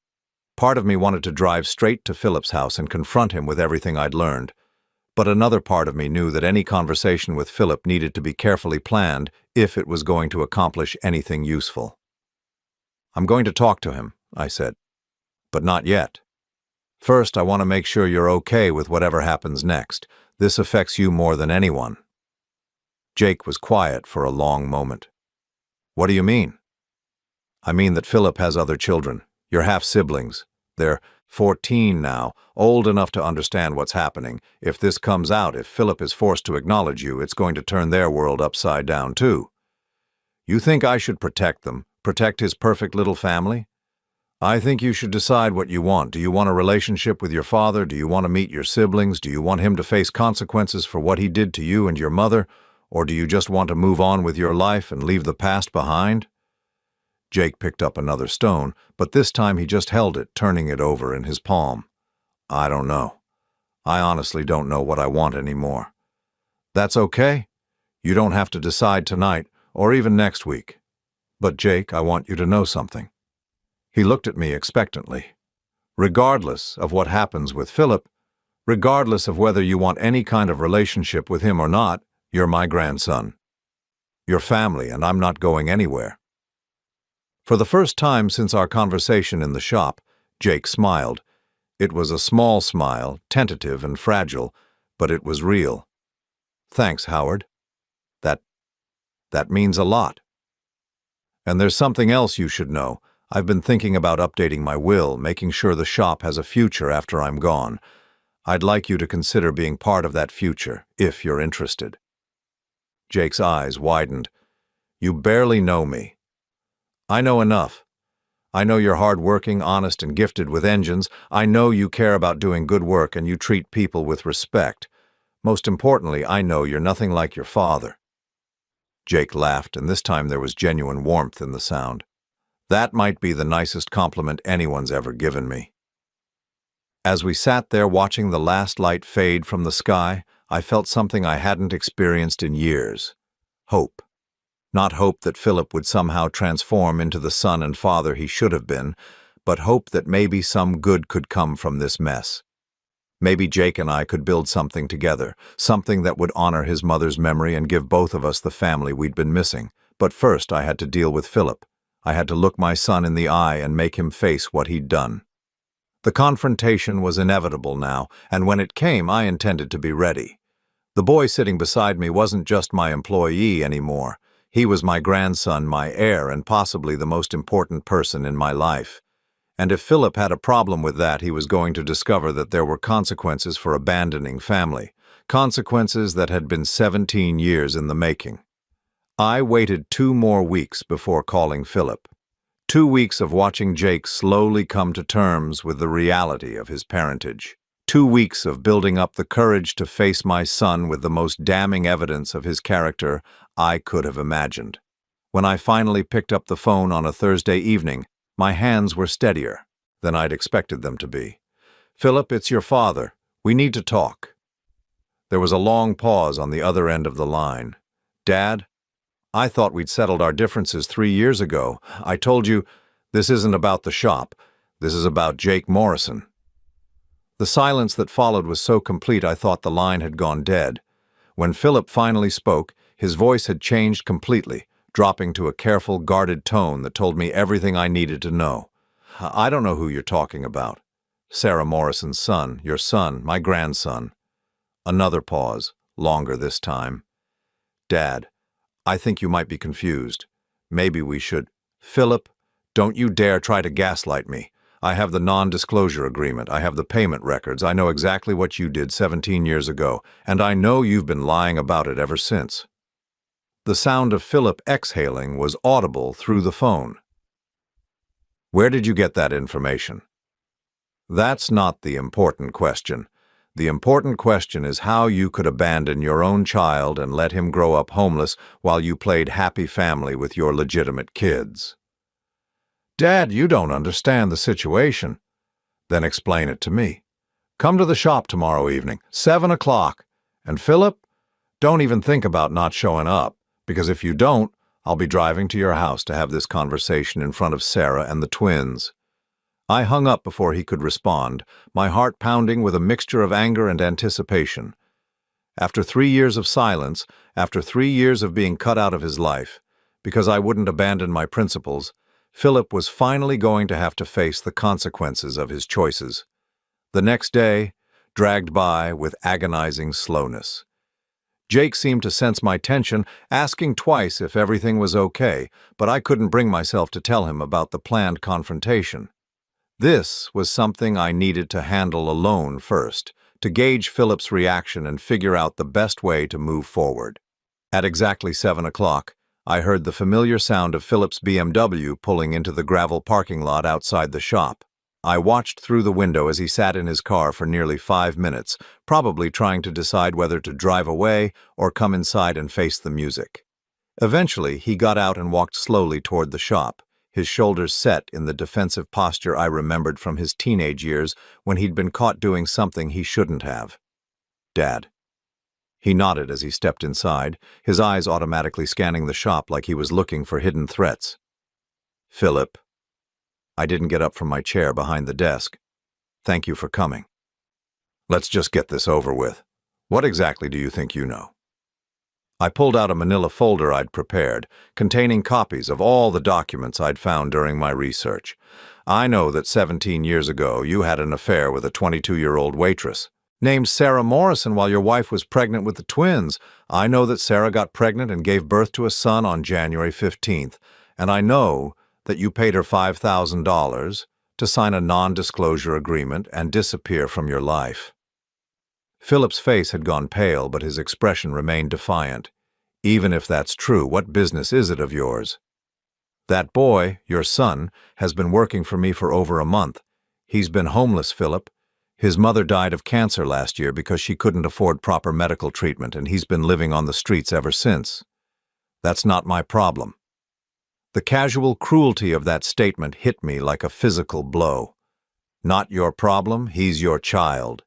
Part of me wanted to drive straight to Philip's house and confront him with everything I'd learned. But another part of me knew that any conversation with Philip needed to be carefully planned if it was going to accomplish anything useful. I'm going to talk to him, I said. But not yet. First, I want to make sure you're okay with whatever happens next. This affects you more than anyone. Jake was quiet for a long moment. What do you mean? I mean that Philip has other children. You're half-siblings. They're 14 now, old enough to understand what's happening. If this comes out, if Philip is forced to acknowledge you, it's going to turn their world upside down too. You think I should protect them, protect his perfect little family? I think you should decide what you want. Do you want a relationship with your father? Do you want to meet your siblings? Do you want him to face consequences for what he did to you and your mother? Or do you just want to move on with your life and leave the past behind? Jake picked up another stone, but this time he just held it, turning it over in his palm. I don't know. I honestly don't know what I want anymore. That's okay. You don't have to decide tonight, or even next week. But Jake, I want you to know something. He looked at me expectantly. Regardless of what happens with Philip, regardless of whether you want any kind of relationship with him or not, you're my grandson. You're family, and I'm not going anywhere. For the first time since our conversation in the shop, Jake smiled. It was a small smile, tentative and fragile, but it was real. Thanks, Howard. That means a lot. And there's something else you should know. I've been thinking about updating my will, making sure the shop has a future after I'm gone. I'd like you to consider being part of that future, if you're interested. Jake's eyes widened. You barely know me. I know enough. I know you're hard-working, honest, and gifted with engines. I know you care about doing good work and you treat people with respect. Most importantly, I know you're nothing like your father. Jake laughed, and this time there was genuine warmth in the sound. That might be the nicest compliment anyone's ever given me. As we sat there watching the last light fade from the sky, I felt something I hadn't experienced in years. Hope. Not hope that Philip would somehow transform into the son and father he should have been, but hope that maybe some good could come from this mess. Maybe Jake and I could build something together, something that would honor his mother's memory and give both of us the family we'd been missing. But first I had to deal with Philip. I had to look my son in the eye and make him face what he'd done. The confrontation was inevitable now, and when it came, I intended to be ready. The boy sitting beside me wasn't just my employee anymore. He was my grandson, my heir, and possibly the most important person in my life. And if Philip had a problem with that, he was going to discover that there were consequences for abandoning family, consequences that had been 17 years in the making. I waited 2 more weeks before calling Philip. 2 weeks of watching Jake slowly come to terms with the reality of his parentage. 2 weeks of building up the courage to face my son with the most damning evidence of his character I could have imagined. When I finally picked up the phone on a Thursday evening, my hands were steadier than I'd expected them to be. "Philip, it's your father. We need to talk." There was a long pause on the other end of the line. "Dad, I thought we'd settled our differences 3 years ago. I told you, this isn't about the shop. This is about Jake Morrison." The silence that followed was so complete I thought the line had gone dead. When Philip finally spoke, his voice had changed completely, dropping to a careful, guarded tone that told me everything I needed to know. "I don't know who you're talking about." "Sarah Morrison's son, your son, my grandson." Another pause, longer this time. "Dad, I think you might be confused. Maybe we should—" "Philip, don't you dare try to gaslight me. I have the non-disclosure agreement. I have the payment records. I know exactly what you did 17 years ago, and I know you've been lying about it ever since." The sound of Philip exhaling was audible through the phone. "Where did you get that information?" "That's not the important question. The important question is how you could abandon your own child and let him grow up homeless while you played happy family with your legitimate kids." "Dad, you don't understand the situation." "Then explain it to me. Come to the shop tomorrow evening, 7 o'clock. And Philip, don't even think about not showing up, because if you don't, I'll be driving to your house to have this conversation in front of Sarah and the twins." I hung up before he could respond, my heart pounding with a mixture of anger and anticipation. After 3 years of silence, after 3 years of being cut out of his life, because I wouldn't abandon my principles, Philip was finally going to have to face the consequences of his choices. The next day dragged by with agonizing slowness. Jake seemed to sense my tension, asking twice if everything was okay, but I couldn't bring myself to tell him about the planned confrontation. This was something I needed to handle alone first, to gauge Philip's reaction and figure out the best way to move forward. At exactly 7 o'clock, I heard the familiar sound of Philip's BMW pulling into the gravel parking lot outside the shop. I watched through the window as he sat in his car for nearly 5 minutes, probably trying to decide whether to drive away or come inside and face the music. Eventually, he got out and walked slowly toward the shop, his shoulders set in the defensive posture I remembered from his teenage years when he'd been caught doing something he shouldn't have. "Dad." He nodded as he stepped inside, his eyes automatically scanning the shop like he was looking for hidden threats. "Philip." I didn't get up from my chair behind the desk. "Thank you for coming. Let's just get this over with. What exactly do you think you know?" I pulled out a manila folder I'd prepared, containing copies of all the documents I'd found during my research. "I know that 17 years ago you had an affair with a 22-year-old waitress named Sarah Morrison while your wife was pregnant with the twins. I know that Sarah got pregnant and gave birth to a son on January 15th, and I know that you paid her $5,000 to sign a non-disclosure agreement and disappear from your life." Philip's face had gone pale, but his expression remained defiant. "Even if that's true, what business is it of yours?" "That boy, your son, has been working for me for over a month. He's been homeless, Philip. His mother died of cancer last year because she couldn't afford proper medical treatment, and he's been living on the streets ever since. That's not my problem." The casual cruelty of that statement hit me like a physical blow. "Not your problem, he's your child."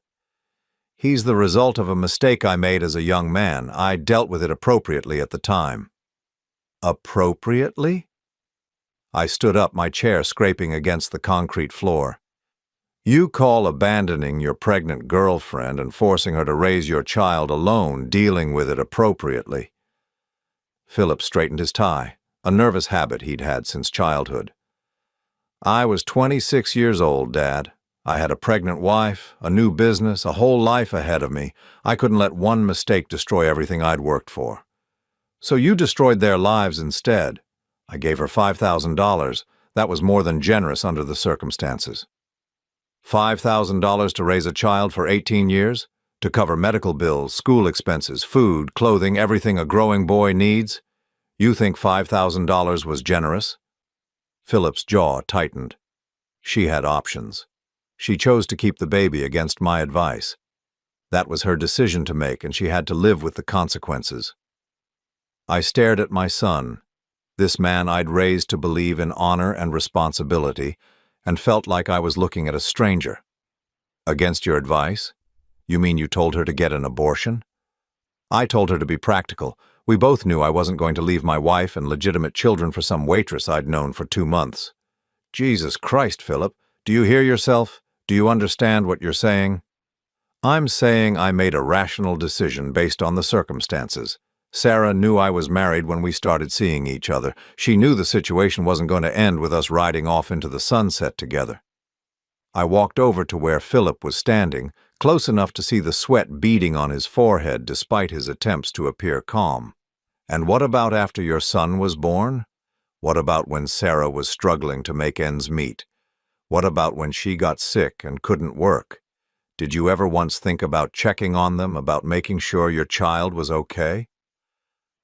"He's the result of a mistake I made as a young man. I dealt with it appropriately at the time." "Appropriately?" I stood up, my chair scraping against the concrete floor. "You call abandoning your pregnant girlfriend and forcing her to raise your child alone dealing with it appropriately?" Philip straightened his tie, a nervous habit he'd had since childhood. "I was 26 years old, Dad. I had a pregnant wife, a new business, a whole life ahead of me. I couldn't let one mistake destroy everything I'd worked for. So you destroyed their lives instead. I gave her $5,000. That was more than generous under the circumstances." $5,000 to raise a child for 18 years? To cover medical bills, school expenses, food, clothing, everything a growing boy needs? You think $5,000 was generous? Philip's jaw tightened. She had options. She chose to keep the baby against my advice. That was her decision to make, and she had to live with the consequences. I stared at my son, this man I'd raised to believe in honor and responsibility, and felt like I was looking at a stranger. Against your advice? You mean you told her to get an abortion? I told her to be practical. We both knew I wasn't going to leave my wife and legitimate children for some waitress I'd known for 2 months. Jesus Christ, Philip, do you hear yourself? Do you understand what you're saying? I'm saying I made a rational decision based on the circumstances. Sarah knew I was married when we started seeing each other. She knew the situation wasn't going to end with us riding off into the sunset together. I walked over to where Philip was standing, close enough to see the sweat beading on his forehead despite his attempts to appear calm. And what about after your son was born? What about when Sarah was struggling to make ends meet? What about when she got sick and couldn't work? Did you ever once think about checking on them, about making sure your child was okay?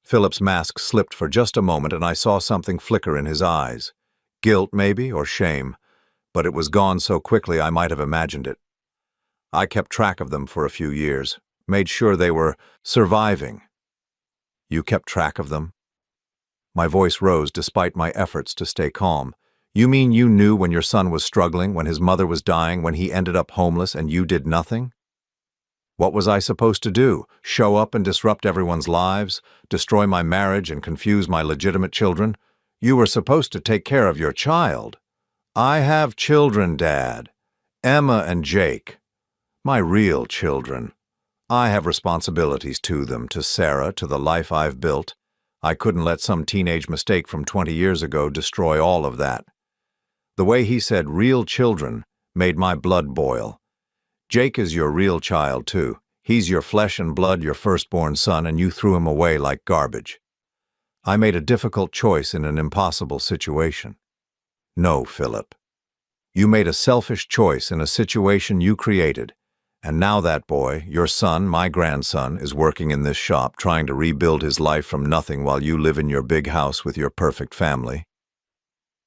Philip's mask slipped for just a moment, and I saw something flicker in his eyes. Guilt, maybe, or shame, but it was gone so quickly I might have imagined it. I kept track of them for a few years, made sure they were surviving. You kept track of them? My voice rose despite my efforts to stay calm. You mean you knew when your son was struggling, when his mother was dying, when he ended up homeless, and you did nothing? What was I supposed to do? Show up and disrupt everyone's lives? Destroy my marriage and confuse my legitimate children? You were supposed to take care of your child. I have children, Dad. Emma and Jake. My real children. I have responsibilities to them, to Sarah, to the life I've built. I couldn't let some teenage mistake from 20 years ago destroy all of that. The way he said real children made my blood boil. Jake is your real child, too. He's your flesh and blood, your firstborn son, and you threw him away like garbage. I made a difficult choice in an impossible situation. No, Philip. You made a selfish choice in a situation you created, and now that boy, your son, my grandson, is working in this shop trying to rebuild his life from nothing while you live in your big house with your perfect family.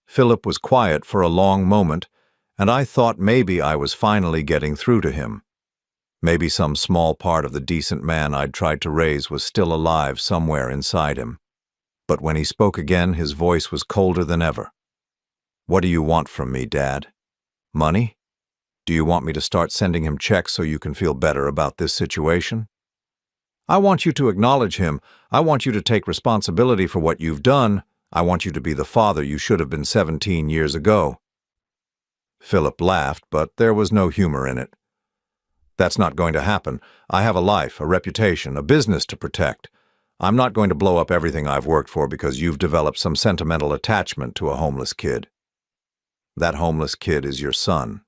Philip was quiet for a long moment, and I thought maybe I was finally getting through to him. Maybe some small part of the decent man I'd tried to raise was still alive somewhere inside him. But when he spoke again, his voice was colder than ever. What do you want from me, Dad? Money? Do you want me to start sending him checks so you can feel better about this situation? I want you to acknowledge him. I want you to take responsibility for what you've done. I want you to be the father you should have been 17 years ago. Philip laughed, but there was no humor in it. That's not going to happen. I have a life, a reputation, a business to protect. I'm not going to blow up everything I've worked for because you've developed some sentimental attachment to a homeless kid. That homeless kid is your son.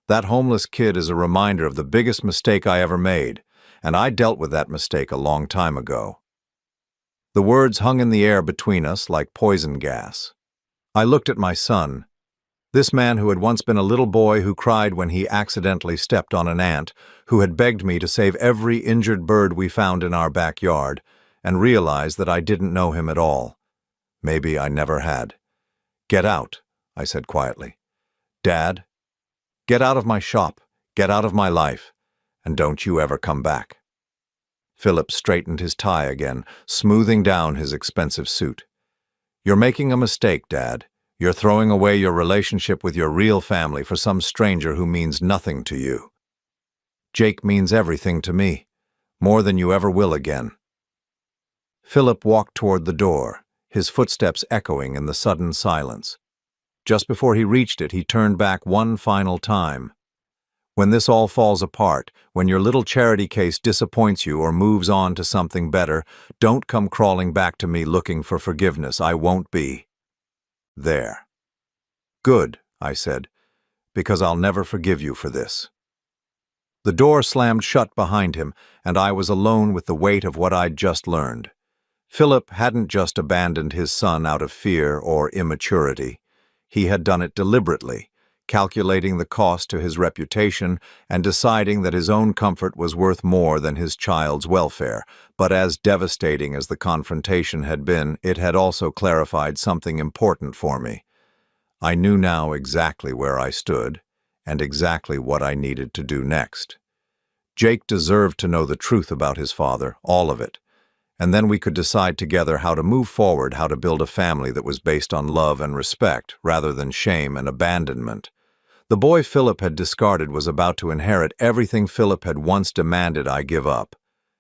That homeless kid is a reminder of the biggest mistake I ever made, and I dealt with that mistake a long time ago. The words hung in the air between us like poison gas. I looked at my son, this man who had once been a little boy who cried when he accidentally stepped on an ant, who had begged me to save every injured bird we found in our backyard, and realized that I didn't know him at all. Maybe I never had. Get out, I said quietly. Dad, get out of my shop, get out of my life, and don't you ever come back. Philip straightened his tie again, smoothing down his expensive suit. You're making a mistake, Dad. You're throwing away your relationship with your real family for some stranger who means nothing to you. Jake means everything to me, more than you ever will again. Philip walked toward the door, his footsteps echoing in the sudden silence. Just before he reached it, he turned back one final time. When this all falls apart, when your little charity case disappoints you or moves on to something better, don't come crawling back to me looking for forgiveness. I won't be there. Good, I said, because I'll never forgive you for this. The door slammed shut behind him, and I was alone with the weight of what I'd just learned. Philip hadn't just abandoned his son out of fear or immaturity. He had done it deliberately, calculating the cost to his reputation and deciding that his own comfort was worth more than his child's welfare. But as devastating as the confrontation had been, it had also clarified something important for me. I knew now exactly where I stood, and exactly what I needed to do next. Jake deserved to know the truth about his father, all of it, and then we could decide together how to move forward, how to build a family that was based on love and respect rather than shame and abandonment. The boy Philip had discarded was about to inherit everything Philip had once demanded I give up,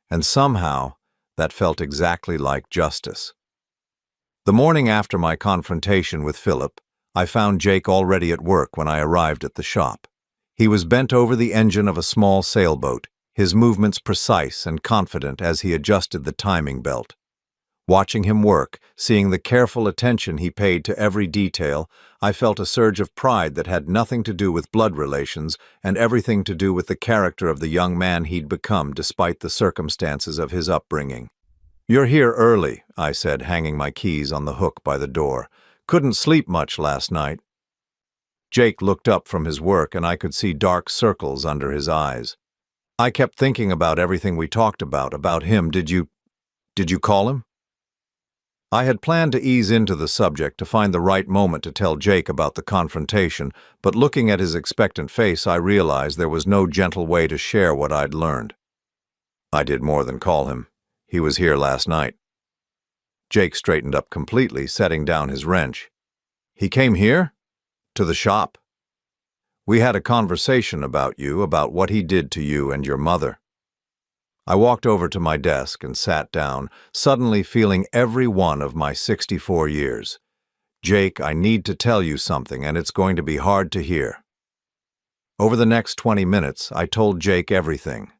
and somehow that felt exactly like justice. The morning after my confrontation with Philip, I found Jake already at work when I arrived at the shop. He was bent over the engine of a small sailboat, his movements precise and confident as he adjusted the timing belt. Watching him work, seeing the careful attention he paid to every detail, I felt a surge of pride that had nothing to do with blood relations and everything to do with the character of the young man he'd become despite the circumstances of his upbringing. "You're here early," I said, hanging my keys on the hook by the door. "Couldn't sleep much last night." Jake looked up from his work and I could see dark circles under his eyes. "I kept thinking about everything we talked about him. Did you call him?" I had planned to ease into the subject to find the right moment to tell Jake about the confrontation, but looking at his expectant face, I realized there was no gentle way to share what I'd learned. "I did more than call him. He was here last night." Jake straightened up completely, setting down his wrench. "He came here? To the shop? We had a conversation about you, about what he did to you and your mother." I walked over to my desk and sat down, suddenly feeling every one of my 64 years. "Jake, I need to tell you something, and it's going to be hard to hear." Over the next 20 minutes, I told Jake everything.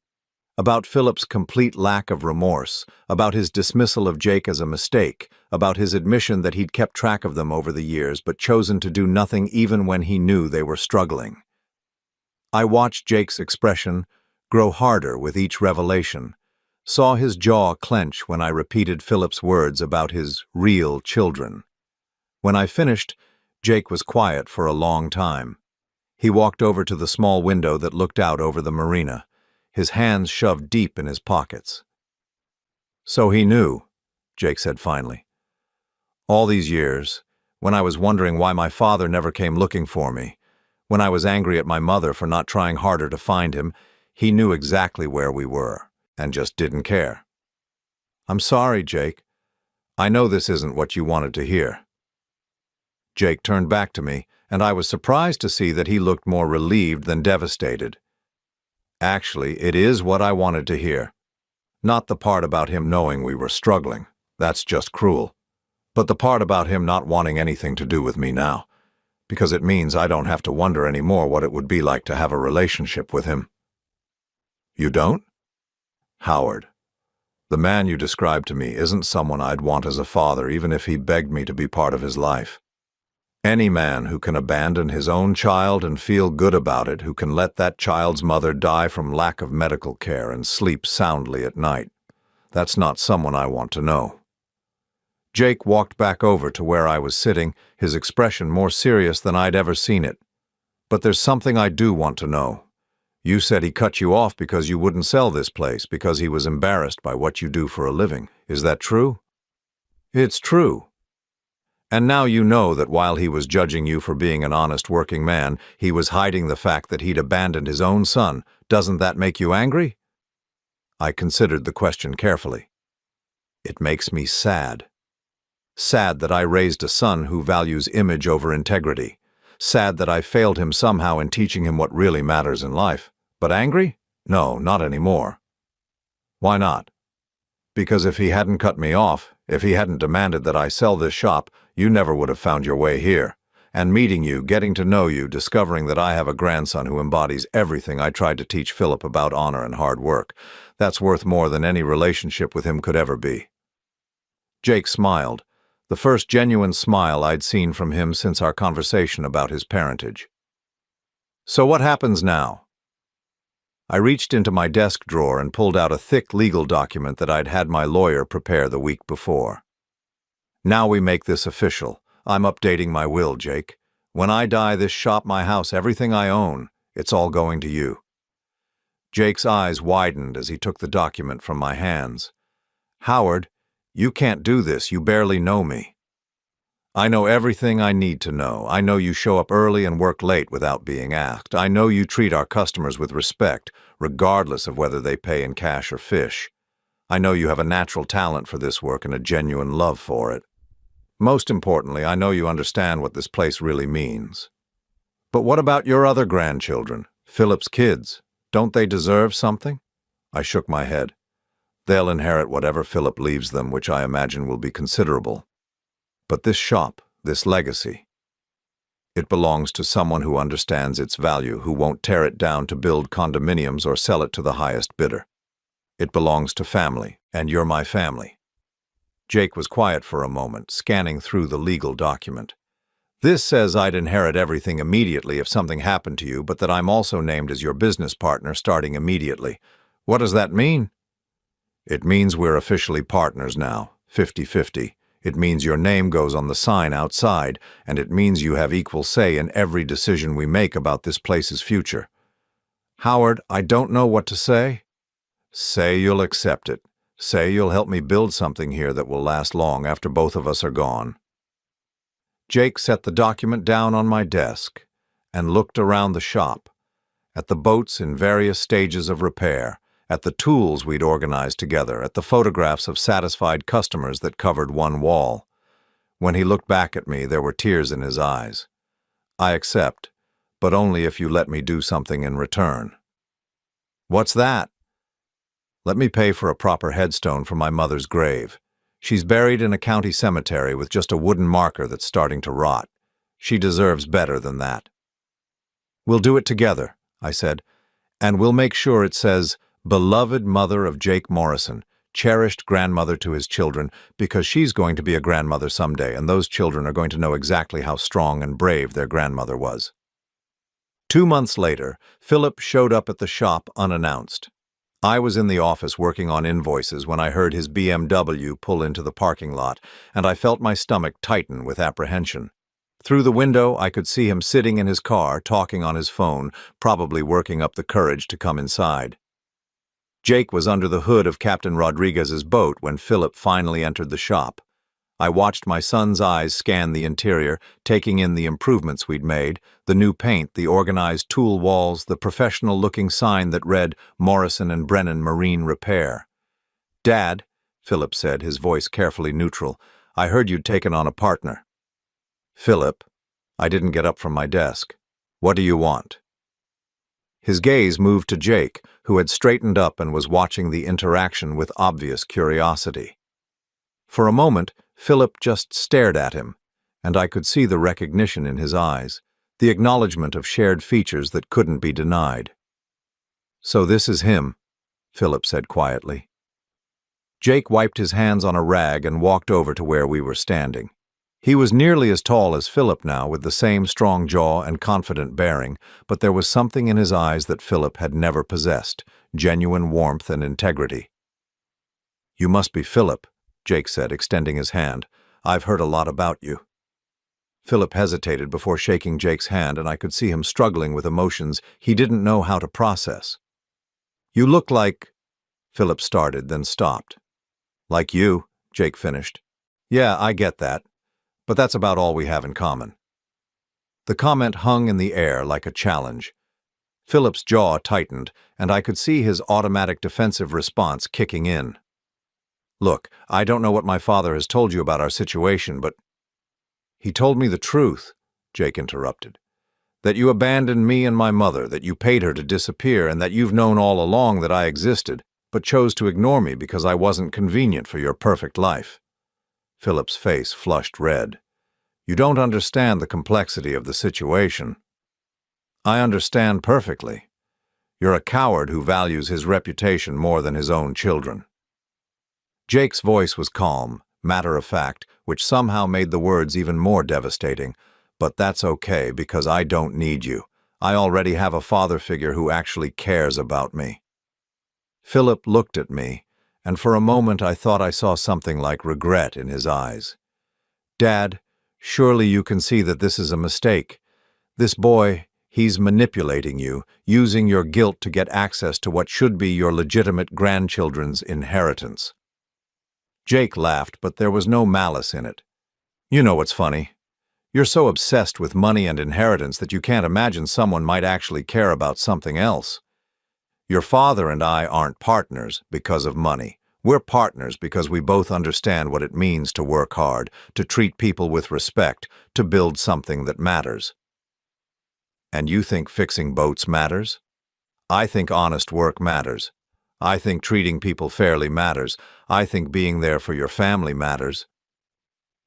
About Philip's complete lack of remorse, about his dismissal of Jake as a mistake, about his admission that he'd kept track of them over the years but chosen to do nothing even when he knew they were struggling. I watched Jake's expression grow harder with each revelation, saw his jaw clench when I repeated Philip's words about his real children. When I finished, Jake was quiet for a long time. He walked over to the small window that looked out over the marina, his hands shoved deep in his pockets. "So he knew," Jake said finally. "All these years, when I was wondering why my father never came looking for me, when I was angry at my mother for not trying harder to find him, he knew exactly where we were, and just didn't care." "I'm sorry, Jake. I know this isn't what you wanted to hear." Jake turned back to me, and I was surprised to see that he looked more relieved than devastated. "Actually, it is what I wanted to hear. Not the part about him knowing we were struggling. That's just cruel. But the part about him not wanting anything to do with me now, because it means I don't have to wonder anymore what it would be like to have a relationship with him." "You don't?" "Howard, the man you described to me isn't someone I'd want as a father even if he begged me to be part of his life. Any man who can abandon his own child and feel good about it, who can let that child's mother die from lack of medical care and sleep soundly at night, that's not someone I want to know." Jake walked back over to where I was sitting, his expression more serious than I'd ever seen it. "But there's something I do want to know. You said he cut you off because you wouldn't sell this place, because he was embarrassed by what you do for a living. Is that true?" "It's true. And now you know that while he was judging you for being an honest working man, he was hiding the fact that he'd abandoned his own son. Doesn't that make you angry?" I considered the question carefully. "It makes me sad. Sad that I raised a son who values image over integrity. Sad that I failed him somehow in teaching him what really matters in life. But angry? No, not anymore." "Why not?" "Because if he hadn't cut me off, if he hadn't demanded that I sell this shop, you never would have found your way here. And meeting you, getting to know you, discovering that I have a grandson who embodies everything I tried to teach Philip about honor and hard work, that's worth more than any relationship with him could ever be." Jake smiled, the first genuine smile I'd seen from him since our conversation about his parentage. "So what happens now?" I reached into my desk drawer and pulled out a thick legal document that I'd had my lawyer prepare the week before. "Now we make this official. I'm updating my will, Jake. When I die, this shop, my house, everything I own, it's all going to you." Jake's eyes widened as he took the document from my hands. "Howard, you can't do this. You barely know me." I know everything I need to know. I know you show up early and work late without being asked. I know you treat our customers with respect, regardless of whether they pay in cash or fish. I know you have a natural talent for this work and a genuine love for it. Most importantly, I know you understand what this place really means. But what about your other grandchildren, Philip's kids? Don't they deserve something? I shook my head. They'll inherit whatever Philip leaves them, which I imagine will be considerable. But this shop, this legacy, it belongs to someone who understands its value, who won't tear it down to build condominiums or sell it to the highest bidder. It belongs to family, and you're my family. Jake was quiet for a moment, scanning through the legal document. This says I'd inherit everything immediately if something happened to you, but that I'm also named as your business partner starting immediately. What does that mean? It means we're officially partners now, 50-50. It means your name goes on the sign outside, and it means you have equal say in every decision we make about this place's future. Howard, I don't know what to say. Say you'll accept it. Say you'll help me build something here that will last long after both of us are gone. Jake set the document down on my desk and looked around the shop, at the boats in various stages of repair, at the tools we'd organized together, at the photographs of satisfied customers that covered one wall. When he looked back at me, there were tears in his eyes. I accept, but only if you let me do something in return. What's that? Let me pay for a proper headstone for my mother's grave. She's buried in a county cemetery with just a wooden marker that's starting to rot. She deserves better than that. We'll do it together, I said, and we'll make sure it says, beloved mother of Jake Morrison, cherished grandmother to his children, because she's going to be a grandmother someday, and those children are going to know exactly how strong and brave their grandmother was. 2 months later, Philip showed up at the shop unannounced. I was in the office working on invoices when I heard his BMW pull into the parking lot, and I felt my stomach tighten with apprehension. Through the window, I could see him sitting in his car, talking on his phone, probably working up the courage to come inside. Jake was under the hood of Captain Rodriguez's boat when Philip finally entered the shop. I watched my son's eyes scan the interior, taking in the improvements we'd made, the new paint, the organized tool walls, the professional-looking sign that read Morrison and Brennan Marine Repair. Dad, Philip said, his voice carefully neutral, I heard you'd taken on a partner. Philip, I didn't get up from my desk. What do you want? His gaze moved to Jake, who had straightened up and was watching the interaction with obvious curiosity. For a moment, Philip just stared at him, and I could see the recognition in his eyes, the acknowledgement of shared features that couldn't be denied. So this is him, Philip said quietly. Jake wiped his hands on a rag and walked over to where we were standing. He was nearly as tall as Philip now, with the same strong jaw and confident bearing, but there was something in his eyes that Philip had never possessed, genuine warmth and integrity. You must be Philip, Jake said, extending his hand. I've heard a lot about you. Philip hesitated before shaking Jake's hand, and I could see him struggling with emotions he didn't know how to process. You look like... Philip started, then stopped. Like you, Jake finished. Yeah, I get that. But that's about all we have in common. The comment hung in the air like a challenge. Philip's jaw tightened, and I could see his automatic defensive response kicking in. Look, I don't know what my father has told you about our situation, but... He told me the truth, Jake interrupted. That you abandoned me and my mother, that you paid her to disappear, and that you've known all along that I existed, but chose to ignore me because I wasn't convenient for your perfect life. Philip's face flushed red. You don't understand the complexity of the situation. I understand perfectly. You're a coward who values his reputation more than his own children. Jake's voice was calm, matter-of-fact, which somehow made the words even more devastating. But that's okay, because I don't need you. I already have a father figure who actually cares about me. Philip looked at me, and for a moment I thought I saw something like regret in his eyes. Dad, surely you can see that this is a mistake. This boy, he's manipulating you, using your guilt to get access to what should be your legitimate grandchildren's inheritance. Jake laughed, but there was no malice in it. You know what's funny? You're so obsessed with money and inheritance that you can't imagine someone might actually care about something else. Your father and I aren't partners because of money. We're partners because we both understand what it means to work hard, to treat people with respect, to build something that matters. And you think fixing boats matters? I think honest work matters. I think treating people fairly matters. I think being there for your family matters.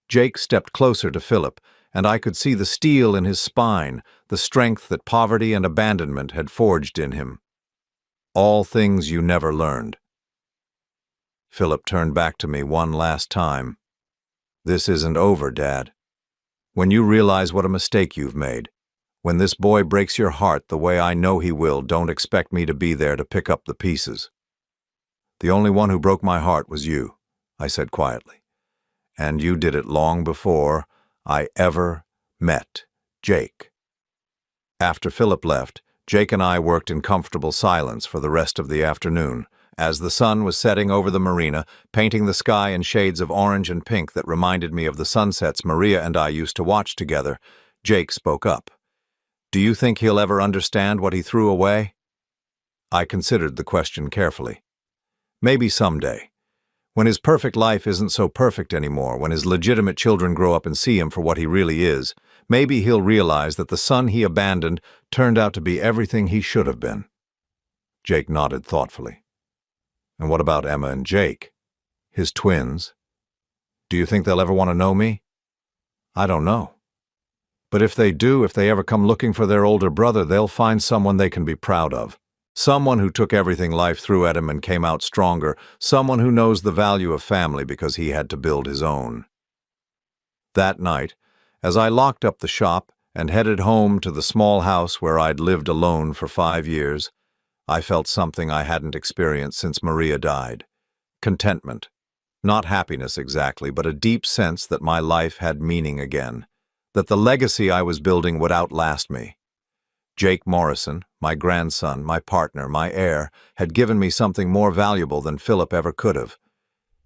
Jake stepped closer to Philip, and I could see the steel in his spine, the strength that poverty and abandonment had forged in him. All things you never learned. Philip turned back to me one last time. This isn't over, Dad. When you realize what a mistake you've made, when this boy breaks your heart the way I know he will, don't expect me to be there to pick up the pieces. The only one who broke my heart was you, I said quietly. And you did it long before I ever met Jake. After Philip left, Jake and I worked in comfortable silence for the rest of the afternoon, as the sun was setting over the marina, painting the sky in shades of orange and pink that reminded me of the sunsets Maria and I used to watch together. Jake spoke up. Do you think he'll ever understand what he threw away? I considered the question carefully. Maybe someday. When his perfect life isn't so perfect anymore, when his legitimate children grow up and see him for what he really is, maybe he'll realize that the son he abandoned turned out to be everything he should have been. Jake nodded thoughtfully. And what about Emma and Jake? His twins? Do you think they'll ever want to know me? I don't know. But if they do, if they ever come looking for their older brother, they'll find someone they can be proud of. Someone who took everything life threw at him and came out stronger. Someone who knows the value of family because he had to build his own. That night, as I locked up the shop and headed home to the small house where I'd lived alone for 5 years, I felt something I hadn't experienced since Maria died. Contentment. Not happiness exactly, but a deep sense that my life had meaning again, that the legacy I was building would outlast me. Jake Morrison, my grandson, my partner, my heir, had given me something more valuable than Philip ever could have.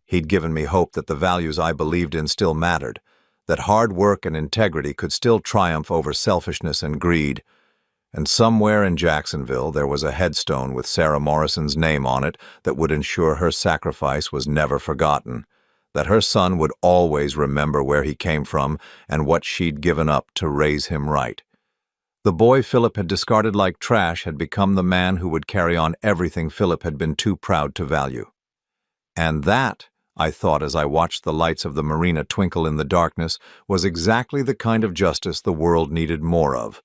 He'd given me hope that the values I believed in still mattered, that hard work and integrity could still triumph over selfishness and greed. And somewhere in Jacksonville there was a headstone with Sarah Morrison's name on it that would ensure her sacrifice was never forgotten, that her son would always remember where he came from and what she'd given up to raise him right. The boy Philip had discarded like trash had become the man who would carry on everything Philip had been too proud to value. And that, I thought as I watched the lights of the marina twinkle in the darkness, was exactly the kind of justice the world needed more of.